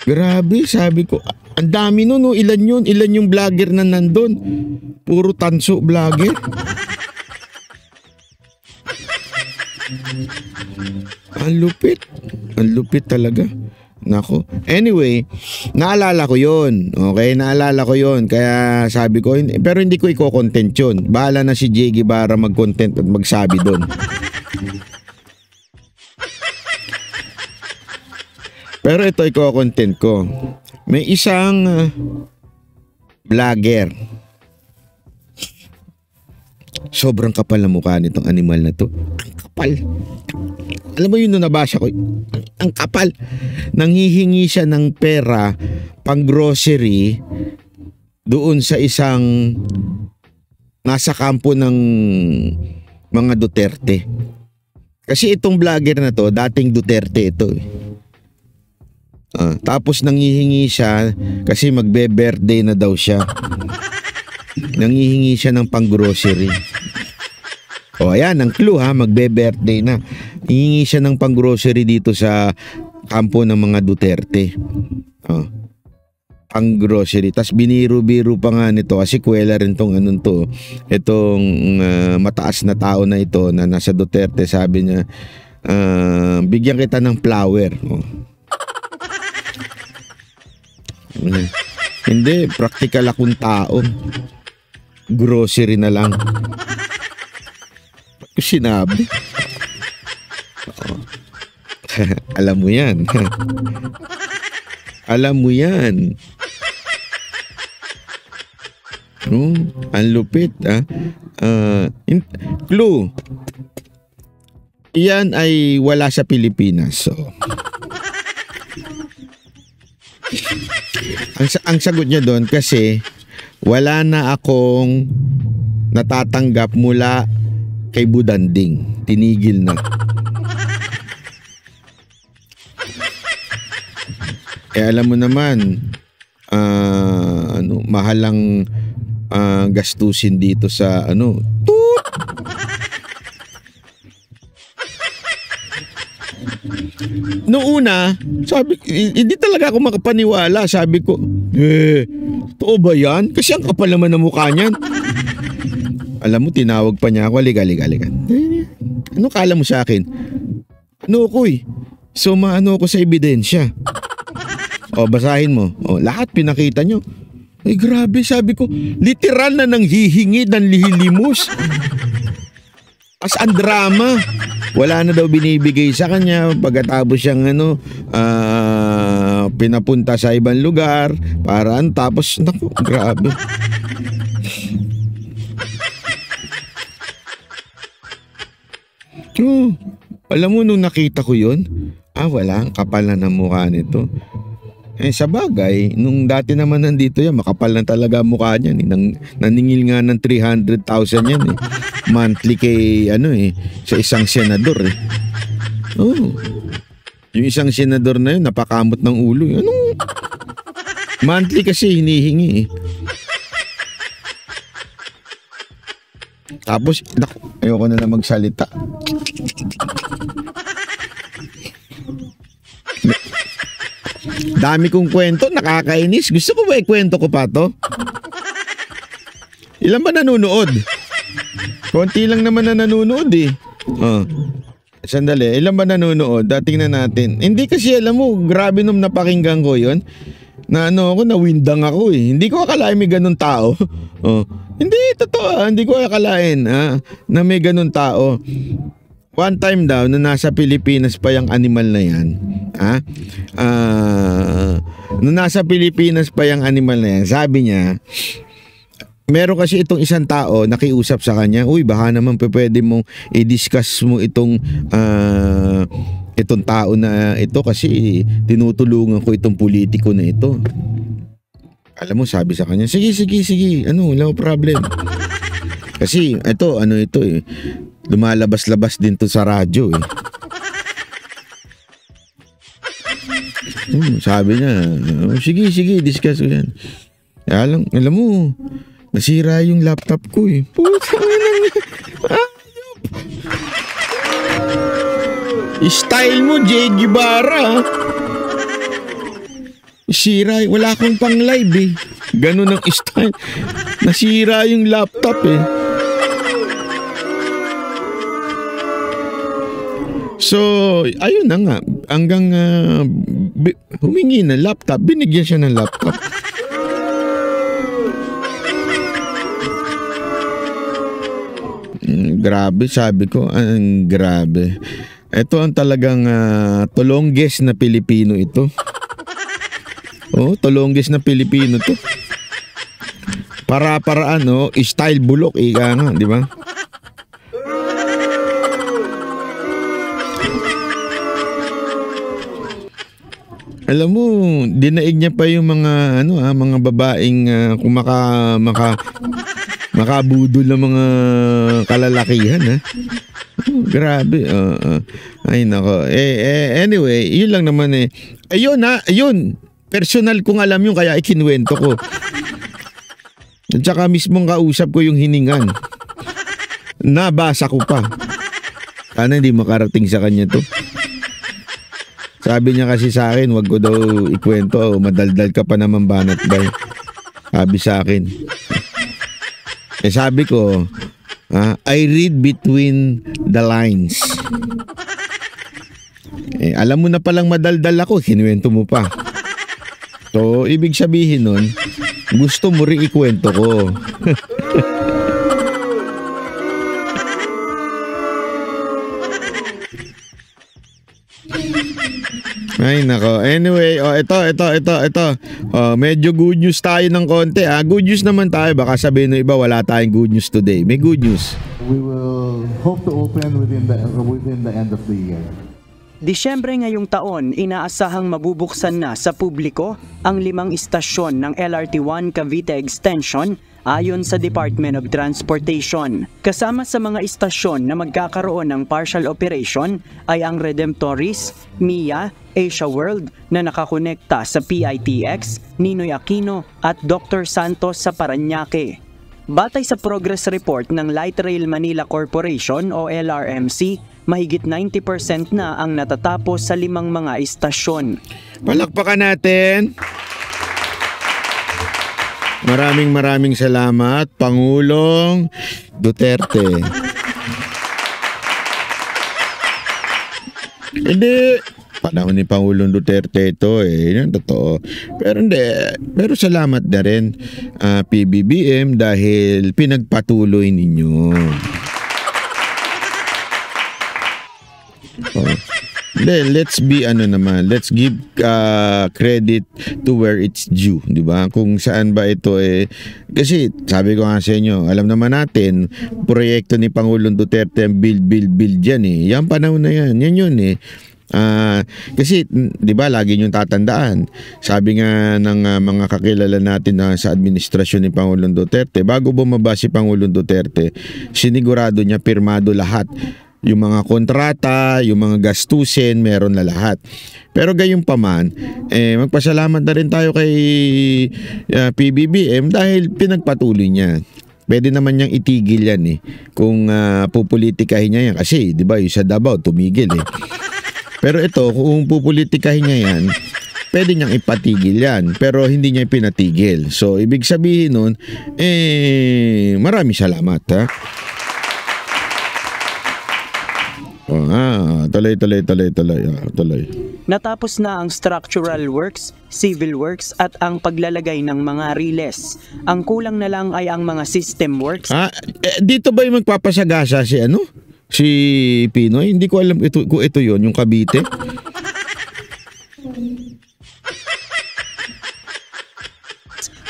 Grabe, sabi ko, Ang dami nun, no? Ilan yun? Ilan yung vlogger na nandun? Puro tanso vlogger. Ang lupit. Ang lupit talaga. Nako. Anyway, naalala ko yun. Okay, naalala ko yun. Kaya sabi ko, pero hindi ko i-content yun. Bahala na si Jay Guevara mag-content at magsabi doon. Pero ito i-content ko. May isang vlogger. Sobrang kapal na mukha nitong animal na to. Ang kapal. Alam mo yun nung nabasa ko, ang kapal. Nanghihingi siya ng pera pang grocery doon sa isang nasa kampo ng mga Duterte. Kasi itong vlogger na to, dating Duterte ito eh. Tapos nanghihingi siya kasi magbe-birthday na daw siya. Nanghihingi siya ng pang-grocery. O ayan, ang clue ha, magbe-birthday na. Hihingi siya ng pang-grocery dito sa kampo ng mga Duterte. Pang-grocery. Tapos biniro-biro pa nga nito kasi kwela rin tong anong to. Itong mataas na tao na ito na nasa Duterte, sabi niya, bigyan kita ng flower. Hindi, practical akong tao. Grocery na lang. Ba't ko sinabi? Alam mo yan. Alam mo yan. Ang lupit. Clue. Iyan ay wala sa Pilipinas. So, ang sagot niya doon kasi wala na akong natatanggap mula kay Budanding. Tinigil na. Alam mo naman, mahalang gastusin dito sa Noong una, sabi, hindi talaga ako makapaniwala. Sabi ko, totoo ba yan? Kasi ang kapal naman ng mukha niyan. Alam mo, tinawag pa niya ako, halika. Ano kala mo sa akin? Ano ko eh? So maano ko sa ebidensya. Basahin mo. Lahat pinakita nyo. Ay grabe, sabi ko, literal na nang hihingi ng lihilimos. As ang drama. Wala na daw binibigay sa kanya pagkatapos siyang pinapunta sa ibang lugar para tapos naku, grabe. Alam mo nung nakita ko yun, wala, kapal na ng mukha nito. Sa bagay, nung dati naman nandito yan, makapal na talaga mukha niyan. Naningil nga ng 300,000 yan eh. Monthly kay sa isang senador eh. Yung isang senador na yun, napakamot ng ulo. Monthly kasi hinihingi eh. Tapos, ayoko na magsalita. Dami kong kwento, nakakainis. Gusto ko ba ikwento ko pa to? Ilan ba nanonood? Konti lang naman na nanonood eh. Sandali, ilan ba nanonood? Tingnan natin. Hindi kasi alam mo, grabe nung napakinggan ko yon. Na nawindang ako eh. Hindi ko akalain may ganun tao. Hindi, totoo. Hindi ko akalain na may ganun tao. One time daw, na nasa Pilipinas pa yung animal na yan. Nung nasa Pilipinas pa yung animal na yan, sabi niya, meron kasi itong isang tao nakiusap sa kanya, uy, baka naman pwede mong i-discuss mo itong tao na ito kasi tinutulungan ko itong politiko na ito. Alam mo, sabi sa kanya, sige, wala problem. Kasi ito eh, lumalabas-labas din to sa radyo eh. Sabi niya, sige, discuss ko yan. Alam mo, nasira yung laptop ko eh. Puta na. Style mo, Jay Guevara. sira, wala akong pang live eh. Ganun ang style. Nasira yung laptop eh. So, ayun na nga. Hanggang humingi ng laptop, binigyan siya ng laptop. Grabe, sabi ko, ang grabe. Ito ang talagang tulongges na Pilipino ito. Oh, tulongges na Pilipino to. Para-paraan, no? Style bulok, ika nga, di ba? Alam mo, dinaig niya pa yung mga mga babaeng makabudol ng mga kalalakihan, ha. Oh, grabe. Ay nako. Anyway, yun lang naman eh. Ayun ayun. Personal kong alam yun kaya ikinuwento ko. At saka mismong kausap ko yung hiningan. Nabasa ko pa. Sana hindi makarating sa kanya to. Sabi niya kasi sa akin, wag ko daw ikwento, madaldal ka pa naman banat bay. Sabi sa akin. Sabi ko, I read between the lines. Alam mo na palang madaldal ako, kinuwento mo pa. So, ibig sabihin nun, gusto mo rin ikwento ko. Ay nako. Anyway, ito. Medyo good news tayo ng konti. Good news naman tayo. Baka sabihin ng iba wala tayong good news today. May good news. We will hope to open within the end of the year. Disyembre ngayong taon, inaasahang mabubuksan na sa publiko ang 5 istasyon ng LRT1 Cavite Extension ayon sa Department of Transportation. Kasama sa mga istasyon na magkakaroon ng partial operation ay ang Redemptoris, MIA, Asia World na nakakonekta sa PITX, Ninoy Aquino at Dr. Santos sa Parañaque. Batay sa progress report ng Light Rail Manila Corporation o LRMC, mahigit 90% na ang natatapos sa 5 mga istasyon. Palakpakan natin. Maraming salamat, Pangulong Duterte. Hindi, panahon ni Pangulong Duterte ito yan totoo. Pero salamat na rin PBBM dahil pinagpatuloy ninyo. Let's give credit to where it's due, di ba? Kung saan ba ito kasi sabi ko nga sa inyo, alam naman natin proyekto ni Pangulong Duterte ang build yan eh. Yan panahon na yan yun eh. Kasi 'di ba lagi niyong tatandaan. Sabi nga ng mga kakilala natin sa administrasyon ni Pangulong Duterte, bago bumaba si Pangulong Duterte, sinigurado niya pirmado lahat. Yung mga kontrata, yung mga gastusin, meron na lahat. Pero gayunpaman, magpasalamat na rin tayo kay PBBM dahil pinagpatuloy niya. Pwede naman niyang itigil yan eh. Kung pupolitikahin niya yan. Kasi, di ba, yung sa Davao, tumigil eh. Pero ito, kung pupolitikahin niya yan, pwede niyang ipatigil yan. Pero hindi niya pinatigil. So, ibig sabihin nun, maraming salamat, ha? Tuloy. Natapos na ang structural works, civil works at ang paglalagay ng mga riles. Ang kulang na lang ay ang mga system works. Dito ba yung magpapasagasa si Pinoy? Hindi ko alam kung ito yon, yung Cavite.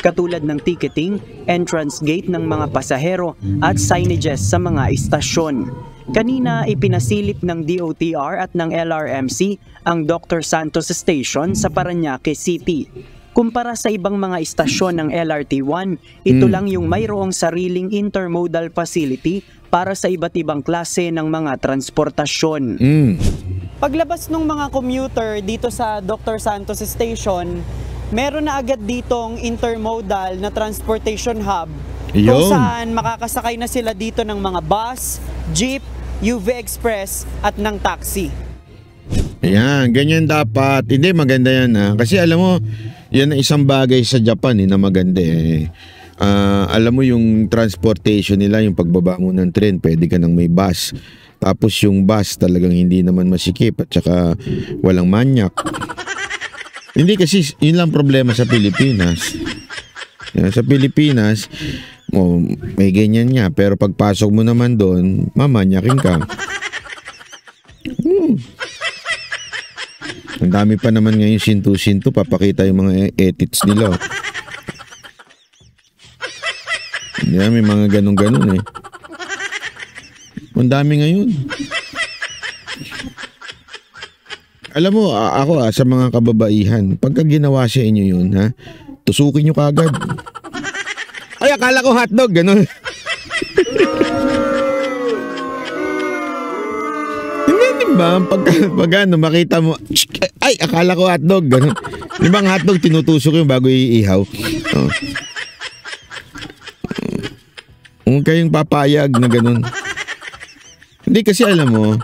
Katulad ng ticketing, entrance gate ng mga pasahero at signages sa mga istasyon. Kanina ipinasilip ng DOTR at ng LRMC ang Dr. Santos Station sa Parañaque City. Kumpara sa ibang mga istasyon ng LRT1, ito lang yung mayroong sariling intermodal facility para sa iba't ibang klase ng mga transportasyon. Paglabas ng mga commuter dito sa Dr. Santos Station, meron na agad ditong intermodal na transportation hub kung saan makakasakay na sila dito ng mga bus, jeep, UV Express at ng taxi. Ayan, ganyan dapat. Hindi, maganda yan ha. Kasi alam mo, Yan ang isang bagay sa Japan na maganda eh. Alam mo yung transportation nila, yung pagbaba mo ng tren, pwede ka nang may bus. Tapos yung bus talagang hindi naman masikip at saka walang manyak. Hindi kasi yun lang problema sa Pilipinas. Sa Pilipinas, may ganyan nga, pero pagpasok mo naman doon, mamanyakin ka. Ang dami pa naman ngayon sintu-sintu, papakita yung mga edits nila. May mga ganun-ganun eh. Ang dami ngayon. Alam mo, ako sa mga kababaihan, pagka ginawa sa inyo yun, tusukin nyo kagad. Ay, akala ko hotdog, ganun. Hindi ba? Pag makita mo, ay, akala ko hotdog, ganun. Di ba ang hotdog, tinutusok yung bago iihaw? Oh. Huwag kayong papayag na ganun. Hindi kasi alam mo,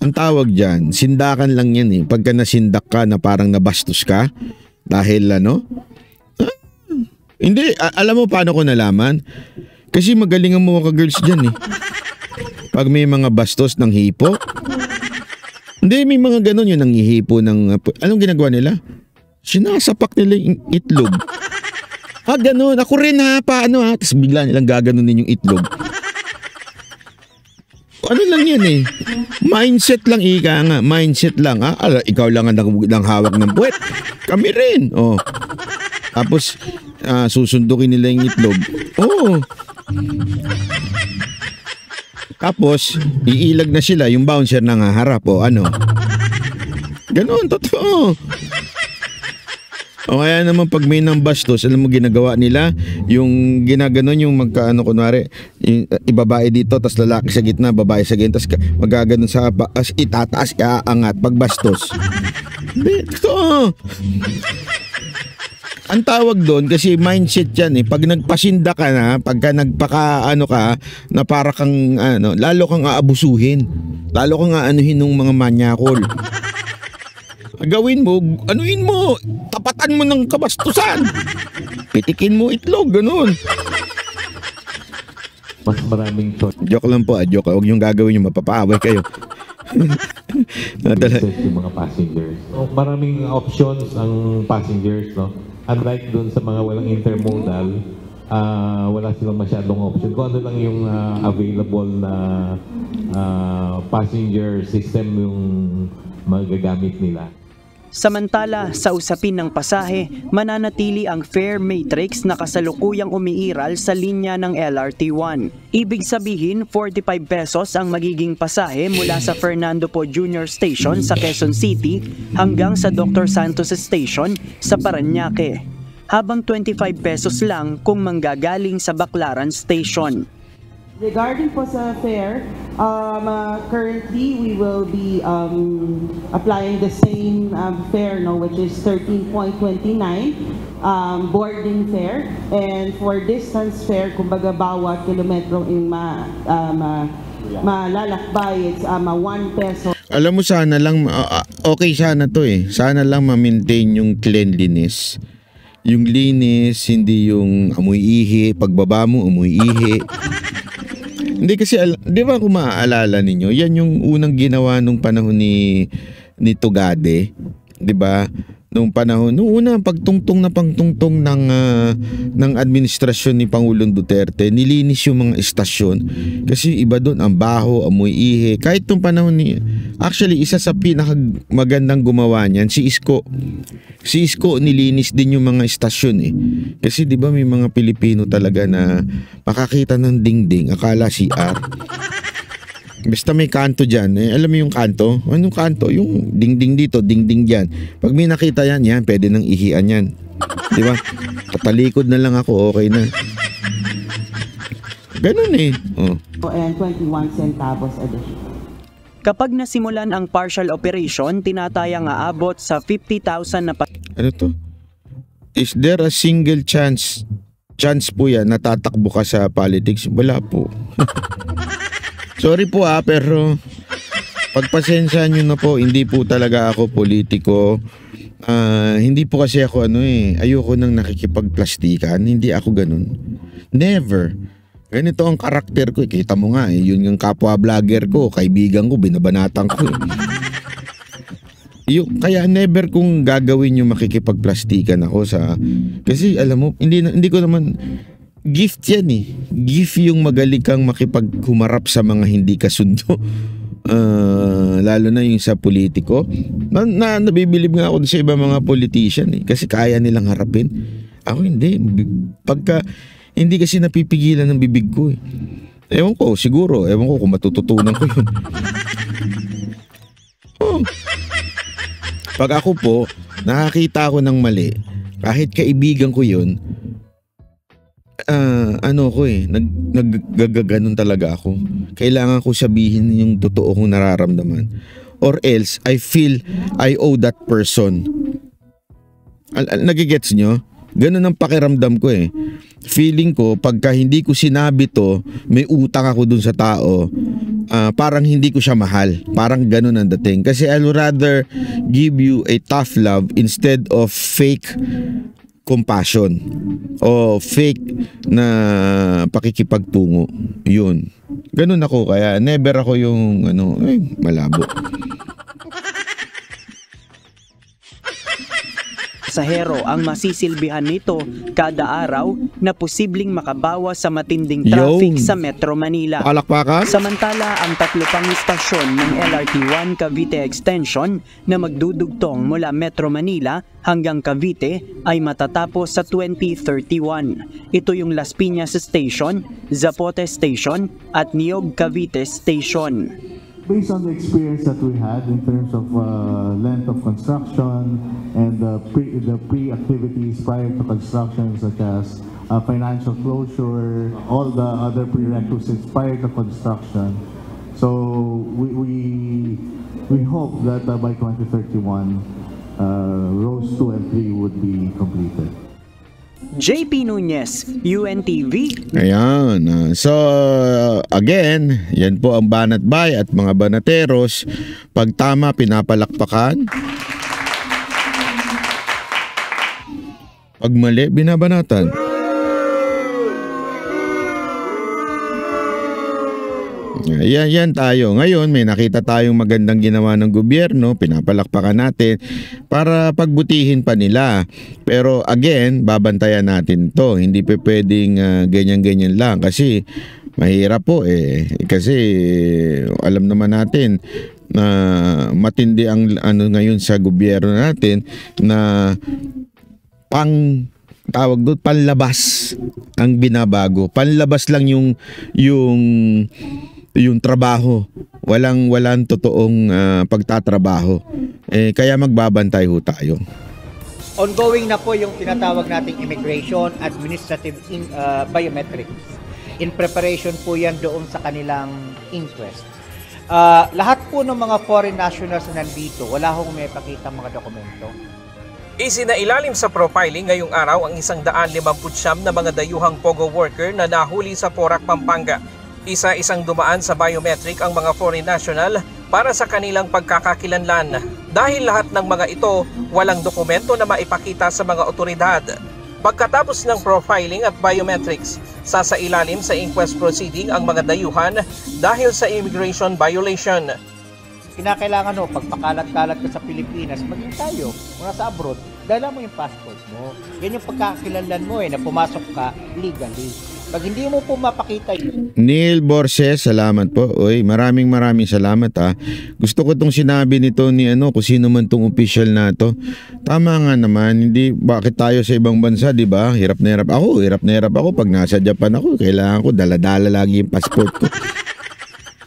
ang tawag dyan, sindakan lang yan eh. Pagka nasindak ka na parang nabastos ka, dahil hindi, alam mo paano ko nalaman? Kasi magaling ang mga girls dyan eh. Pag may mga bastos ng hipo, hindi, may mga ganun yun, ang hipo ng, anong ginagawa nila? Sinasapak nila yung itlog. Ganun. Ako rin paano Tapos bigla nilang gaganunin yung itlog. Ano lang yan eh. Mindset lang, ika nga. Mindset lang, ikaw lang ang hawak ng puwet. Kami rin. Oh. Tapos, susundukin nila yung itlog. Oh. Tapos, iilag na sila. Yung bouncer na nga harap. O ano. Ganun, totoo. O kaya naman pag may nang bastos, alam mo ginagawa nila, yung ginaganon yung kunwari, yung ibabae dito, tas lalaki sa gitna, babae sa gitna, tas magaganon sa itataas, aangat, pag bastos. Ito. Ang tawag doon, kasi mindset yan eh, pag nagpasinda ka na, pagka na para kang, lalo kang aabusuhin, lalo kang aanuhin ng mga manyakol. Gawin mo, anuin mo, tapatan mo ng kabastusan. Pitikin mo itlog, ganun. Mas maraming joke lang po, joke. Huwag yung gagawin yung mapapaaway kayo. yung mga passengers. So, maraming options ang passengers, no? Unlike dun sa mga walang intermodal, wala silang masyadong option. Kung ano lang yung available na passenger system yung magagamit nila. Samantala, sa usapin ng pasahe, mananatili ang fare matrix na kasalukuyang umiiral sa linya ng LRT1. Ibig sabihin, 45 pesos ang magiging pasahe mula sa Fernando Po Jr. Station sa Quezon City hanggang sa Dr. Santos Station sa Parañaque, habang 25 pesos lang kung manggagaling sa Baclaran Station. Regarding po sa fare, currently we will be applying the same fare, which is 13.29 boarding fare, and for distance fare, kumbaga bawat kilometro yung malalakbay, it's 1 peso. Alam mo, sana lang, okay sana to eh. Sana lang ma-maintain yung cleanliness. Yung linis, hindi yung amoy ihi. Pagbaba mo, amoy ihi. Hindi kasi, di ba kung maaalala ninyo, yan yung unang ginawa nung panahon ni Tugade, di ba? Nung panahon, nung unang pagtungtong ng administrasyon ni Pangulong Duterte, nilinis yung mga istasyon. Kasi iba doon, ang baho, amoy ihi. Kahit nung panahon actually, isa sa pinakamagandang gumawa niyan, si Isko. Si Isko, nilinis din yung mga istasyon eh. Kasi di ba may mga Pilipino talaga na makakita ng dingding, akala CR. Basta may kanto dyan. Alam mo yung kanto? Anong kanto? Yung dingding dito, dingding dyan. Pag may nakita yan, pwede nang ihian yan. Di ba? Tatalikod na lang ako, okay na. Ganun eh. Oh. And 21 centavos additional. Kapag nasimulan ang partial operation, tinatayang aabot sa 50,000 na Ano to? Is there a single chance po yan natatakbo ka sa politics? Wala po. Sorry po pero pagpasensya nyo na po, hindi po talaga ako politiko. Hindi po kasi ako ayoko nang nakikipagplastikan. Hindi ako ganun. Never. Ganito ang karakter ko. Kita mo nga yun yung kapwa vlogger ko, kaibigan ko, binabanatan ko. Kaya never kong gagawin yung makikipagplastikan ako kasi alam mo, hindi ko naman gift yan Gift yung magaling kang makipaghumarap sa mga hindi kasundo. Lalo na yung sa politiko. Nabibilib nga ako sa iba mga politician kasi kaya nilang harapin. Ako hindi. Pagka hindi kasi napipigilan ng bibig ko Ewan ko kung matututunan ko yun. Pag ako po, nakakita ako ng mali, kahit kaibigan ko yun, naggaganon talaga ako. Kailangan ko sabihin yung totoo kong nararamdaman. Or else, I feel I owe that person. Nagigets nyo? Ganun ang pakiramdam ko Feeling ko, pagka hindi ko sinabi to, may utang ako dun sa tao. Parang hindi ko siya mahal. Parang ganun ang dating. Kasi I would rather give you a tough love instead of fake compassion o fake na pakikipagtungo. Yun. Ganun ako. Kaya never ako yung malabo. Pasahero ang masisilbihan nito kada araw na posibleng makabawa sa matinding traffic sa Metro Manila. Palakpakan? Samantala, ang 3 pang istasyon ng LRT1 Cavite Extension na magdudugtong mula Metro Manila hanggang Cavite ay matatapos sa 2031. Ito yung Las Piñas Station, Zapote Station at Niog Cavite Station. Based on the experience that we had in terms of length of construction and the pre-activities prior to construction, such as financial closure, all the other prerequisites prior to construction. So we hope that by 2031, rows 2 and 3 would be completed. JP Nunez, UNTV. Ayan. So, again, yan po ang Banat Bay at mga banateros. Pag tama, pinapalakpakan. Pag mali, binabanatan. Yan tayo. Ngayon, may nakita tayong magandang ginawa ng gobyerno, pinapalakpakan natin para pagbutihin pa nila. Pero again, babantayan natin to. Hindi pa pwedeng ganyan-ganyan lang kasi mahirap po Kasi alam naman natin na matindi ang ngayon sa gobyerno natin na tawag doon, panlabas ang binabago. Panlabas lang yung trabaho. Walang totoong pagtatrabaho. Kaya magbabantay ho tayo. Ongoing na po yung tinatawag nating immigration administrative biometrics. In preparation po yan doon sa kanilang inquest. Lahat po ng mga foreign nationals na nandito, wala hong may pakita mga dokumento. Isinailalim sa profiling ngayong araw ang 159 na mga dayuhang POGO worker na nahuli sa Porac, Pampanga. Isa-isang dumaan sa biometric ang mga foreign national para sa kanilang pagkakakilanlan. Dahil lahat ng mga ito, walang dokumento na maipakita sa mga otoridad. Pagkatapos ng profiling at biometrics, sasailalim sa inquest proceeding ang mga dayuhan dahil sa immigration violation. Kinakailangan pagpakalat-kalat ka sa Pilipinas, maging tayo, muna sa abroad, dala mo yung passport mo. Yan yung pagkakakilanlan mo na pumasok ka legally. Pag hindi mo po mapakita yun. Neil Borges, salamat po. Uy, maraming salamat Gusto ko tong sinabi nito ni kung sino man tong official na to. Tama nga naman, hindi bakit tayo sa ibang bansa, di ba? Hirap na hirap ako pag nasa Japan ako, kailangan ko dala-dala lagi yung passport ko.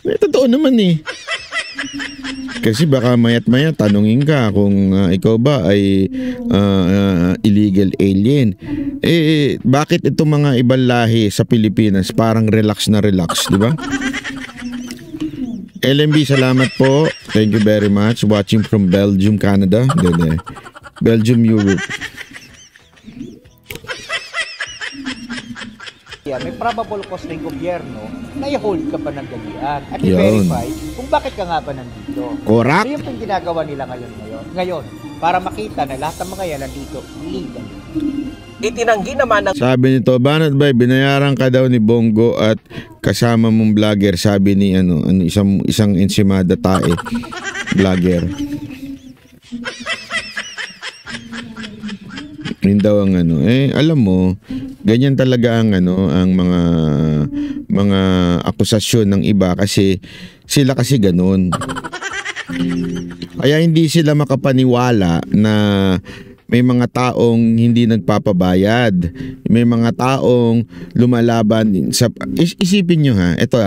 Totoo naman Kasi baka mayat-maya tanungin ka kung ikaw ba ay illegal alien. Bakit itong mga ibang lahi sa Pilipinas parang relax na relax, di ba? LMB, salamat po. Thank you very much. Watching from Belgium, Canada. Belgium, Europe. May probable cause ng gobyerno may hold ka pa ng gagian at i-verify kung bakit ka nga ba nandito. Correct. So, yung ginagawa nila ngayon, para makita na lahat ng mga yan nandito legal. Itinanggi naman ng... Sabi nito, Banat Bay, binayaran ka daw ni Bongo at kasama mong vlogger, sabi ni isang ensimada tae vlogger. Yun daw ang alam mo, ganyan talaga ang ang mga akusasyon ng iba kasi sila kasi ganun. Kaya hindi sila makapaniwala na may mga taong hindi nagpapabayad. May mga taong lumalaban sa isipin nyo ito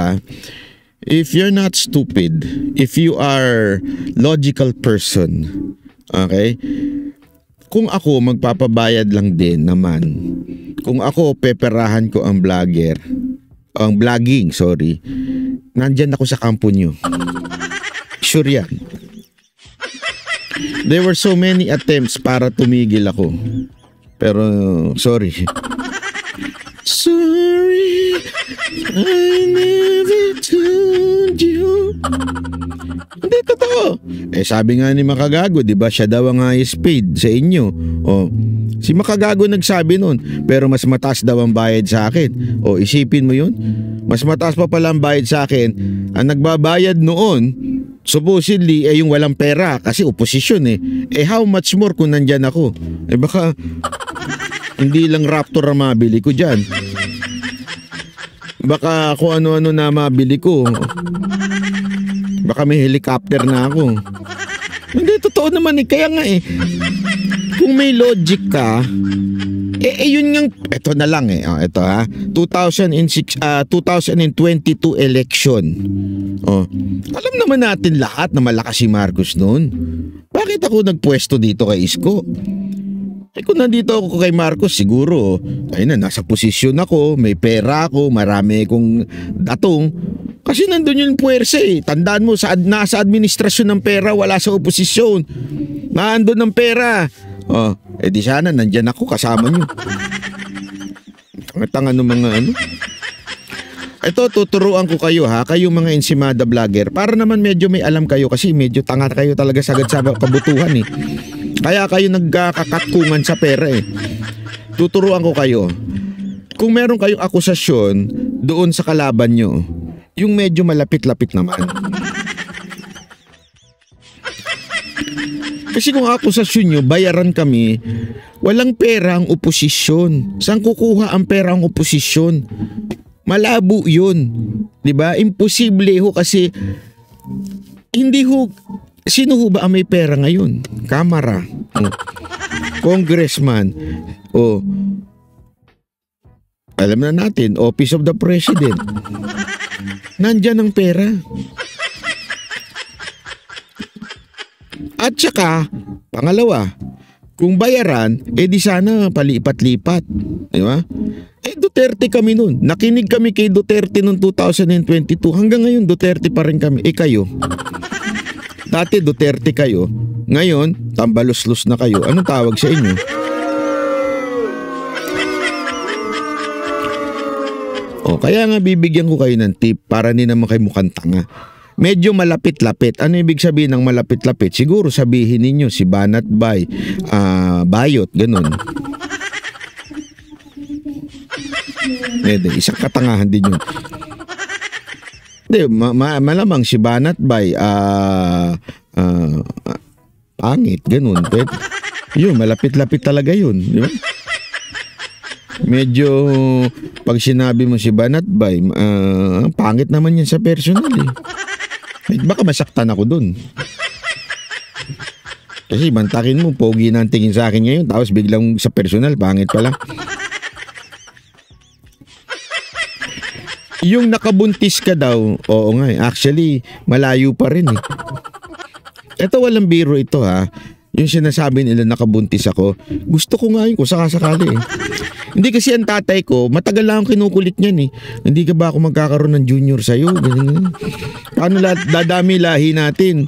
if you're not stupid, if you are logical person, okay? Kung ako magpapabayad lang din naman, kung ako peperahan ko ang vlogging, nandyan ako sa kampo nyo. Sure yan. There were so many attempts para tumigil ako. Pero, sorry. Sorry, I never told you. Hindi, totoo. Sabi nga ni Makagago, di ba, siya daw ang highest paid sa inyo. Si Makagago nagsabi nun, pero mas mataas daw ang bayad sa akin. Isipin mo yun? Mas mataas pa pala ang bayad sa akin. Ang nagbabayad noon, supposedly, yung walang pera kasi oposisyon how much more kung nandyan ako? Baka hindi lang Raptor ang mabili ko dyan. Baka kung ano-ano na mabili ko. Baka may helicopter na ako. Hindi, totoo naman kaya nga kung may logic ka, yun nga, ito na lang ito 2022 election. Alam naman natin lahat na malakas si Marcos noon. Bakit ako nagpwesto dito kay Isko? Kung nandito ako kay Marcos, siguro nasa posisyon ako, may pera ako, marami akong datong. Kasi nandun yung puwersa Tandaan mo, nasa administrasyon ng pera, wala sa oposisyon. Nandun ng pera. Di sana nandyan ako kasama nyo. Tanga ng mga Ito, tuturuan ko kayo kayo mga ensimada vlogger, para naman medyo may alam kayo kasi medyo tanga kayo talaga sagad sa kabutuhan Kaya kayo nagkakatkungan sa pera Tuturuan ko kayo. Kung meron kayong akusasyon doon sa kalaban nyo, yung medyo malapit-lapit naman. Kasi kung akusasyon nyo, bayaran kami, walang pera ang oposisyon. Saan kukuha ang pera ang oposisyon? Malabo yun. Diba? Imposible kasi hindi sino ba ang may pera ngayon? Kamara. Congressman. Alam na natin, Office of the President. Nandyan ang pera. At saka, pangalawa, kung bayaran, di sana palipat-lipat. Diba? Duterte kami nun. Nakinig kami kay Duterte noong 2022. Hanggang ngayon, Duterte pa rin kami. Kayo? Dati Duterte kayo. Ngayon, tambalos-los na kayo. Anong tawag sa inyo? Kaya nga bibigyan ko kayo ng tip para hindi naman kayo mukhang tanga. Medyo malapit-lapit. Ano ibig sabihin ng malapit-lapit? Siguro sabihin ninyo si Banat Bay, Bayot, ganun. Isang katangahan din yun. Malamang si Banat Bay, pangit, ganun. Yun, malapit-lapit talaga yun. Di ba? Medyo, pag sinabi mo si Banat Bay, pangit naman yan sa personal Baka masaktan ako dun. Kasi bantakin mo, pogi na ang tingin sa akin ngayon, tapos biglang sa personal, pangit pala. Yung nakabuntis ka daw, oo nga actually, malayo pa rin Ito walang biro ito Yung sinasabi nila nakabuntis ako, gusto ko nga yun kung sakasakali Hindi kasi ang tatay ko, matagal lang kinukulit niyan Hindi ka ba ako magkakaroon ng junior sa'yo? Ganyan. Paano dadami lahi natin?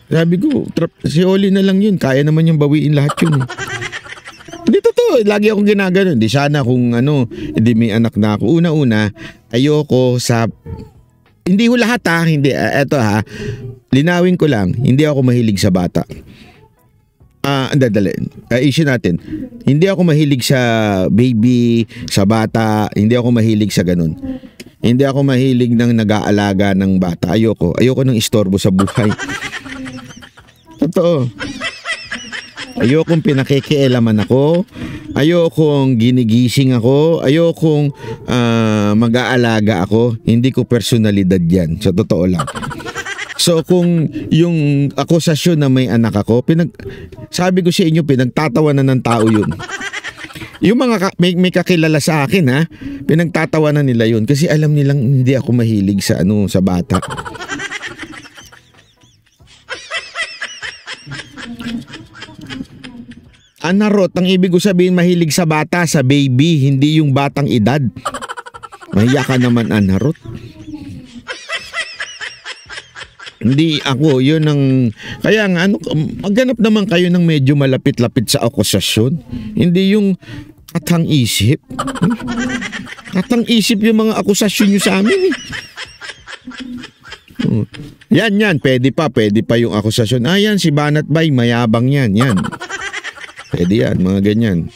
Sabi ko, si Oli na lang yun. Kaya naman yung bawiin lahat yun. Hindi totoo totoo, lagi akong ginaganon. Di sana kung hindi may anak na ako. Una-una, ayoko sa... Hindi ko lahat hindi. Eto linawin ko lang, hindi ako mahilig sa bata. Issue natin. Hindi ako mahilig sa baby, sa bata, hindi ako mahilig sa ganun. Hindi ako mahilig ng nag-aalaga ng bata. Ayoko ng istorbo sa buhay. Totoo. Ayokong pinakikialaman ako. Ayokong ginigising ako. Ayokong mag-aalaga ako. Hindi ko personalidad yan. Sa totoo lang. So kung yung akusasyon na may anak ako, sabi ko sa inyo, pinagtatawanan ng tao yun. Yung mga may kakilala sa akin pinagtatawanan nila yun kasi alam nilang hindi ako mahilig sa sa bata. Anarot, ang ibig ko sabihin mahilig sa bata, sa baby, hindi yung batang edad. Mahiya ka naman, Anarot. Hindi ako, yun ang... Kaya nga, maghanap naman kayo ng medyo malapit-lapit sa akusasyon. Hindi yung katang-isip. Katang-isip yung mga akusasyon nyo sa amin. Yan. Pwede pa yung akusasyon. Yan, si Banat Bay, mayabang yan. Pwede yan, mga ganyan.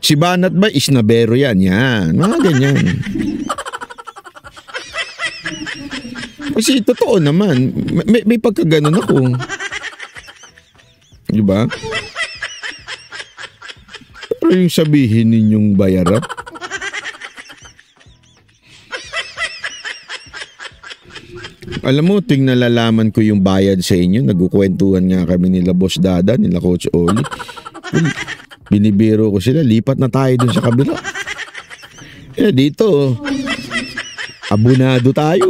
Si Banat Bay, isnabero yan. Mga ganyan. Kasi totoo naman, may pagkaganon ako. Di ba? Pero yung sabihin ninyong bayaran. Alam mo, tuwing nalalaman ko yung bayad sa inyo, nagkukwentuhan nga kami nila Boss Dada, nila Coach Oli. Binibiro ko sila, lipat na tayo dun sa kabila. Dito, abunado tayo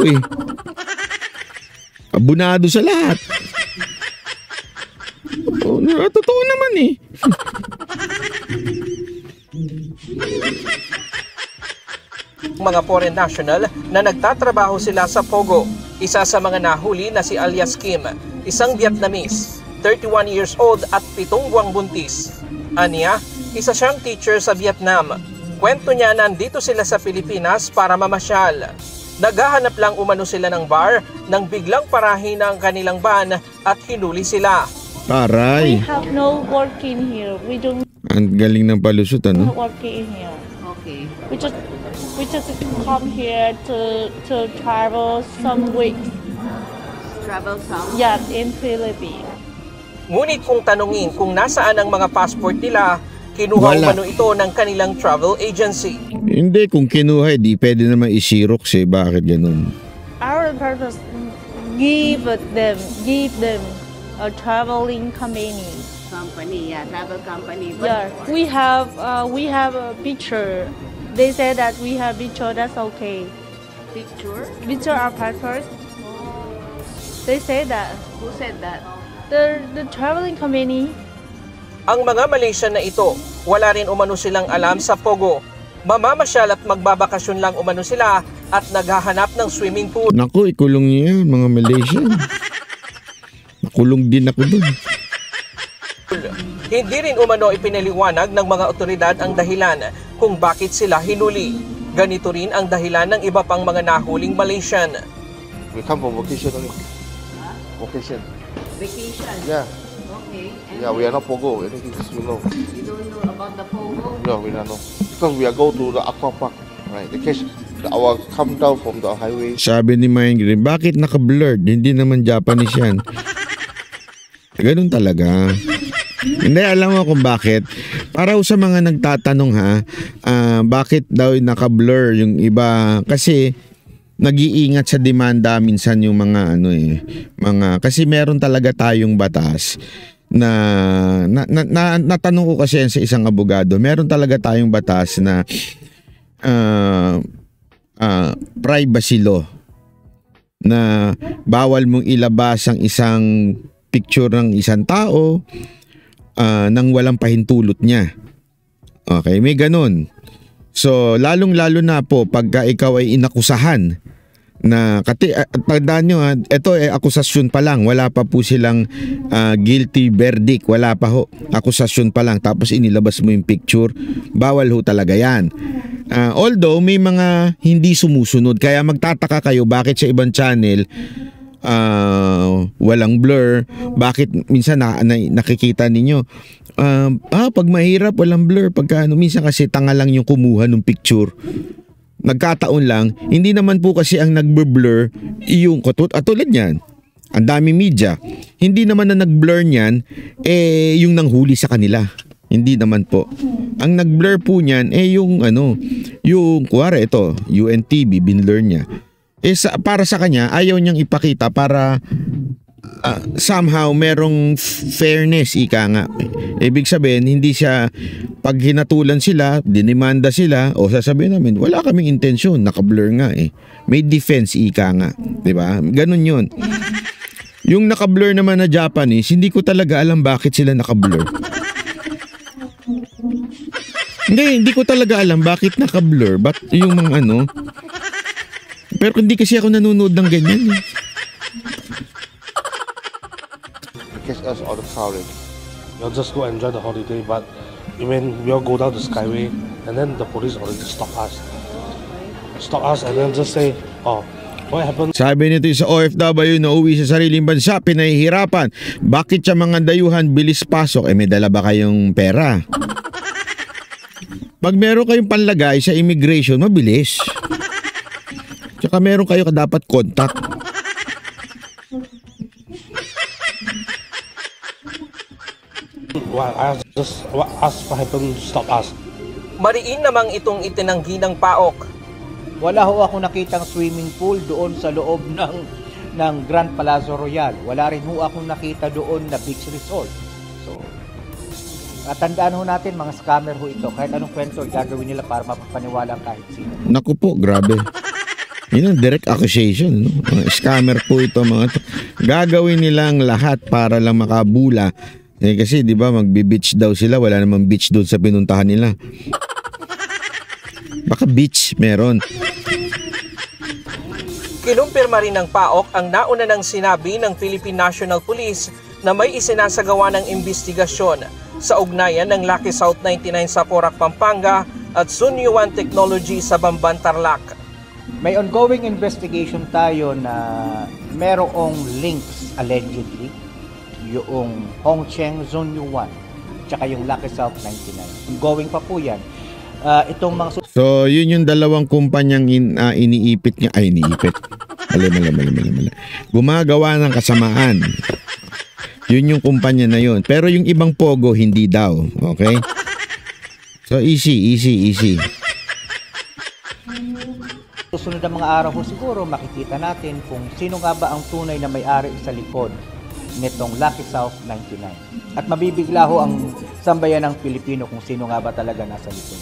Abunado sa lahat. Totoo naman Mga foreign national na nagtatrabaho sila sa Pogo. Isa sa mga nahuli na si alias Kim, isang Vietnamese, 31 years old at 7 buwang buntis. Aniya, isa siyang teacher sa Vietnam. Kwento niya nandito sila sa Pilipinas para mamasyal. Naghahanap lang umano sila ng bar nang biglang parahin ang kanilang van at hinuli sila. Aray. We have no work in here. We don't Ang galing ng palusot, work in here. Okay. We just come here to travel some weeks. Travel some? Yeah, in Philippines. Ngunit kung tanungin kung nasaan ang mga passport nila, kinuha umano ito ng kanilang travel agency. Hindi, kung kinuha, di pwede naman i-xerox Bakit ganun? Our purpose, give them a traveling company. Travel company. Yeah, we have a picture. They said that we have picture, that's okay. Picture our passport. They say that. Who said that? The traveling company. Ang mga Malaysian na ito, wala rin umano silang alam sa Pogo. Mamamasyal at magbabakasyon lang umano sila at naghahanap ng swimming pool. Naku, ikulong niya yan, mga Malaysian. Nakulong din ako dun. Hindi rin umano ipinaliwanag ng mga otoridad ang dahilan kung bakit sila hinuli. Ganito rin ang dahilan ng iba pang mga nahuling Malaysian. We come from vacation only. Vacation. Vacation? Yeah. Okay. Yeah, we are not Pogo. Anything you know. You don't know about the Pogo? No, we don't know. Because we are go to the aqua park. Right. The case, our come down from the highway. Sabi ni Mayan Green, bakit naka-blurred? Hindi naman Japanese yan. Ganun talaga. Hindi, alam mo kung bakit. Para sa mga nagtatanong bakit daw naka-blur yung iba? Kasi nag-iingat sa demanda minsan yung mga kasi meron talaga tayong batas na natanong ko kasi sa isang abogado, meron talaga tayong batas na privacy law na bawal mong ilabas ang isang picture ng isang tao nang walang pahintulot niya. Okay, may ganun. So, lalong-lalo na po pagka ikaw ay inakusahan Na tandaan nyo, ito akusasyon pa lang, wala pa po silang guilty verdict, wala pa ho, akusasyon pa lang, tapos inilabas mo yung picture, bawal ho talaga yan. Although may mga hindi sumusunod, kaya magtataka kayo bakit sa ibang channel walang blur, bakit minsan nakikita ninyo pag mahirap walang blur, pagka minsan kasi tanga lang yung kumuha ng picture. Nagkataon lang, hindi naman po kasi ang nagblur yung tulad niyan. Ang dami media. Hindi naman na nagblur niyan yung nanghuli sa kanila. Hindi naman po. Ang nagblur po niyan yung kuwari ito, UNTV binblur niya. Para sa kanya ayaw niyang ipakita para somehow merong fairness, ika nga. Ibig sabihin, hindi siya, pag hinatulan sila, dinimanda sila, o sasabihin namin, wala kaming intensyon, nakablur nga eh. May defense, ika nga. Diba? Ganun yun. Yung nakablur naman na Japanese, hindi ko talaga alam bakit sila nakablur. Hindi ko talaga alam bakit nakablur. But yung mga pero hindi kasi ako nanonood ng ganyan eh. Catch us all the crowded. We'll just go enjoy the holiday, but when we'll go down the Skyway, and then the police already stop us, and then just say, "Oh, what happened?" Sabi nito sa OFW na uwi sa sariling bansa, pinahihirapan. Bakit sa mga dayuhan bilis pasok? May dala ba kayong pera? Pag meron kayong panlagay sa immigration, mabilis. Tsaka meron kayo dapat contact. I just ask what happened, stop us. Mariin namang itong itinanggi ng PAOK. Wala ho ako nakitang swimming pool doon sa loob ng Grand Palazzo Royal. Wala rin ho akong nakita doon na beach resort. So, tandaan ho natin, mga scammer ho ito. Kahit anong kwento gagawin nila para mapapaniwala kahit sino. Naku po, grabe. Yun ang direct accusation. No? Scammer po ito mga ito. Gagawin nilang lahat para lang makabula. Kasi di ba magbi-beach daw sila, wala namang beach doon sa pinuntahan nila. Baka beach meron. Kinumpirma rin ng PAOK ang nauna nang sinabi ng Philippine National Police na may isinasagawa ng investigasyon sa ugnayan ng Lucky South 99 sa Porac, Pampanga at Sunyuan Technology sa Bamban, Tarlac. May ongoing investigation tayo na merong links allegedly yung Hongcheng Sunyuan tsaka yung Lucky South 99. Ongoing pa po yan. Itong mga So yun yung dalawang kumpanyang iniipit niya. Ay, iniipit. Mali. Gumagawa ng kasamaan. Yun yung kumpanya na yun. Pero yung ibang pogo, hindi daw. Okay? So easy. Susunod ang mga araw ko siguro makikita natin kung sino nga ba ang tunay na may-ari sa likod nitong Lucky South 99. At mabibigla ho ang sambayan ng Pilipino kung sino nga ba talaga nasa likod.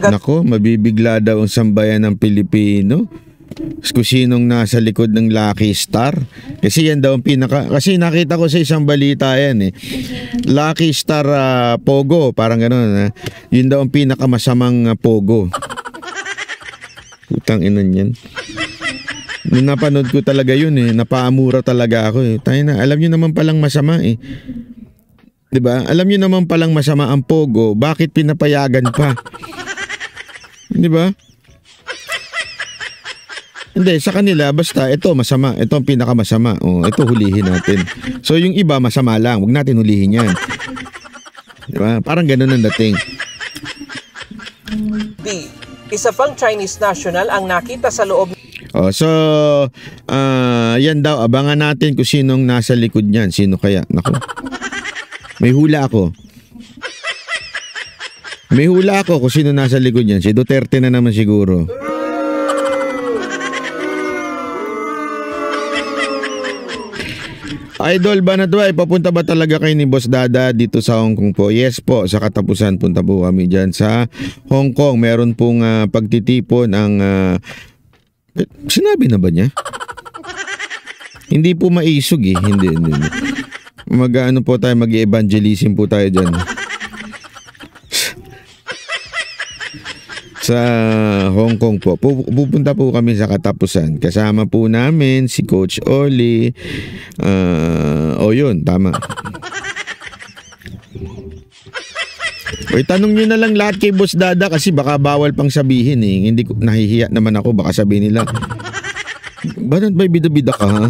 Nako, mabibigla daw ang sambayan ng Pilipino kung sinong nasa likod ng Lucky Star. Kasi yan daw ang kasi nakita ko sa isang balita yan eh. Lucky Star Pogo, parang gano'n. Yun daw ang pinakamasamang Pogo. Putang ina niyan. Nung napanood ko talaga yun eh, napaamura talaga ako eh. Tayo na, alam nyo naman palang masama eh. Diba? Alam nyo naman palang masama ang Pogo, bakit pinapayagan pa? Diba? Hindi, sa kanila, basta ito masama, ito ang pinakamasama. O, ito hulihin natin. So yung iba masama lang, huwag natin hulihin yan. Diba? Parang ganun ang dating. Isa pang Chinese national ang nakita sa loob. So, yan daw, abangan natin kung sinong nasa likod niyan. Sino kaya? Naku. May hula ako kung sino nasa likod niyan. Si Duterte na naman siguro. Idol Banatway, papunta ba talaga kayo ni Boss Dada dito sa Hong Kong po? Yes po, sa katapusan punta po kami dyan sa Hong Kong. Meron pong pagtitipon ang... sinabi na ba niya? Hindi po maisog eh. Hindi. Mag-ano po tayo, mag-evangelism po tayo dyan. sa Hong Kong po. Pupunta po kami sa katapusan. Kasama po namin si Coach Oli. Yun, tama. Tanong nyo na lang lahat kay Boss Dada kasi baka bawal pang sabihin eh. Hindi ko, nahihiya naman ako, baka sabihin nila, ba't ba'y bida-bida ka ha?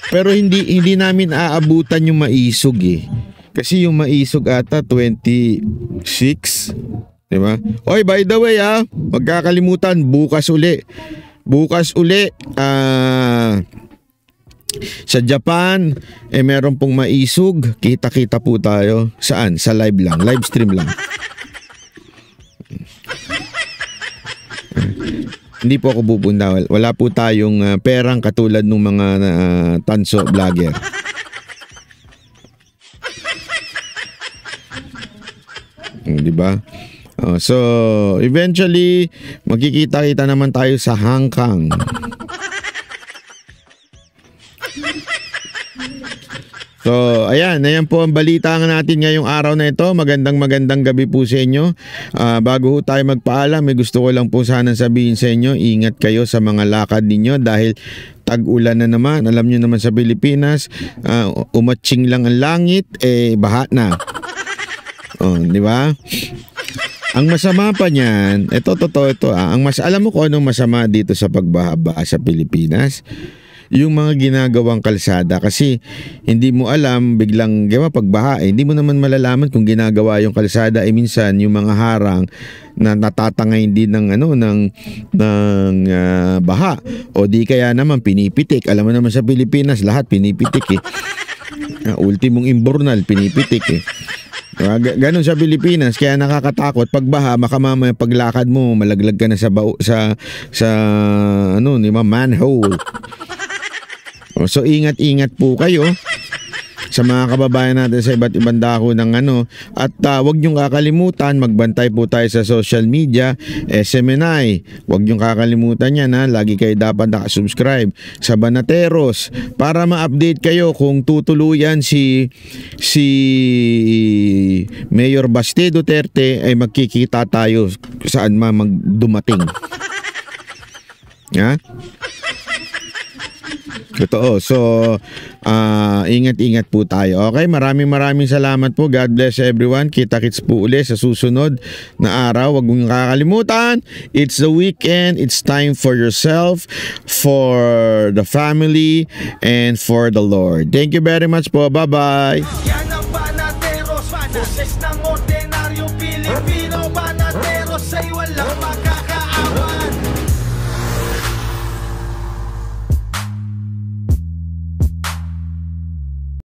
Pero hindi namin aabutan yung maisog eh. Kasi yung maisog ata 26, di ba? Oy, by the way magkakalimutan, bukas uli sa Japan meron pong maisog. Kita-kita po tayo. Saan? Sa live stream lang. Hindi po ako pupunta. Wala po tayong perang katulad ng mga tanso vlogger. Di ba? So, eventually, magkikita-kita naman tayo sa Hong Kong. So, ayan po ang balita natin ngayong araw na ito. Magandang gabi po sa inyo. Bago ho tayo magpaalam, may gusto ko lang po sana sabihin sa inyo, ingat kayo sa mga lakad ninyo dahil tag-ulan na naman. Alam nyo naman sa Pilipinas, umatsing lang ang langit, baha na. Di ba? Ang masama pa niyan, totoo ito. Alam mo kung anong masama dito sa pagbaha sa Pilipinas? Yung mga ginagawang kalsada, kasi hindi mo alam, biglang pagbaha, hindi mo naman malalaman kung ginagawa yung kalsada, minsan yung mga harang na natatangay din ng baha, o di kaya naman pinipitik. Alam mo naman sa Pilipinas lahat pinipitik ultimong imbornal pinipitik Ganon sa Pilipinas, kaya nakakatakot pagbaha, makamamaya paglakad mo malaglag ka na sa manhole. So ingat-ingat po kayo sa mga kababayan natin sa iba't ibang dako ng at wag niyong kakalimutan, magbantay po tayo sa social media, SMNI. Wag niyong kakalimutan yan lagi kayo dapat nakasubscribe sa Banateros para ma-update kayo kung tutuluyan si Mayor Baste Duterte, ay magkikita tayo saan dumating. Totoo. So, ingat-ingat po tayo. Okay, maraming salamat po. God bless everyone. Kita-kits po uli sa susunod na araw. Huwag mong kakalimutan. It's the weekend. It's time for yourself, for the family, and for the Lord. Thank you very much po. Bye-bye. Yan ang Banateros, boses ng ordinaryong Pilipino.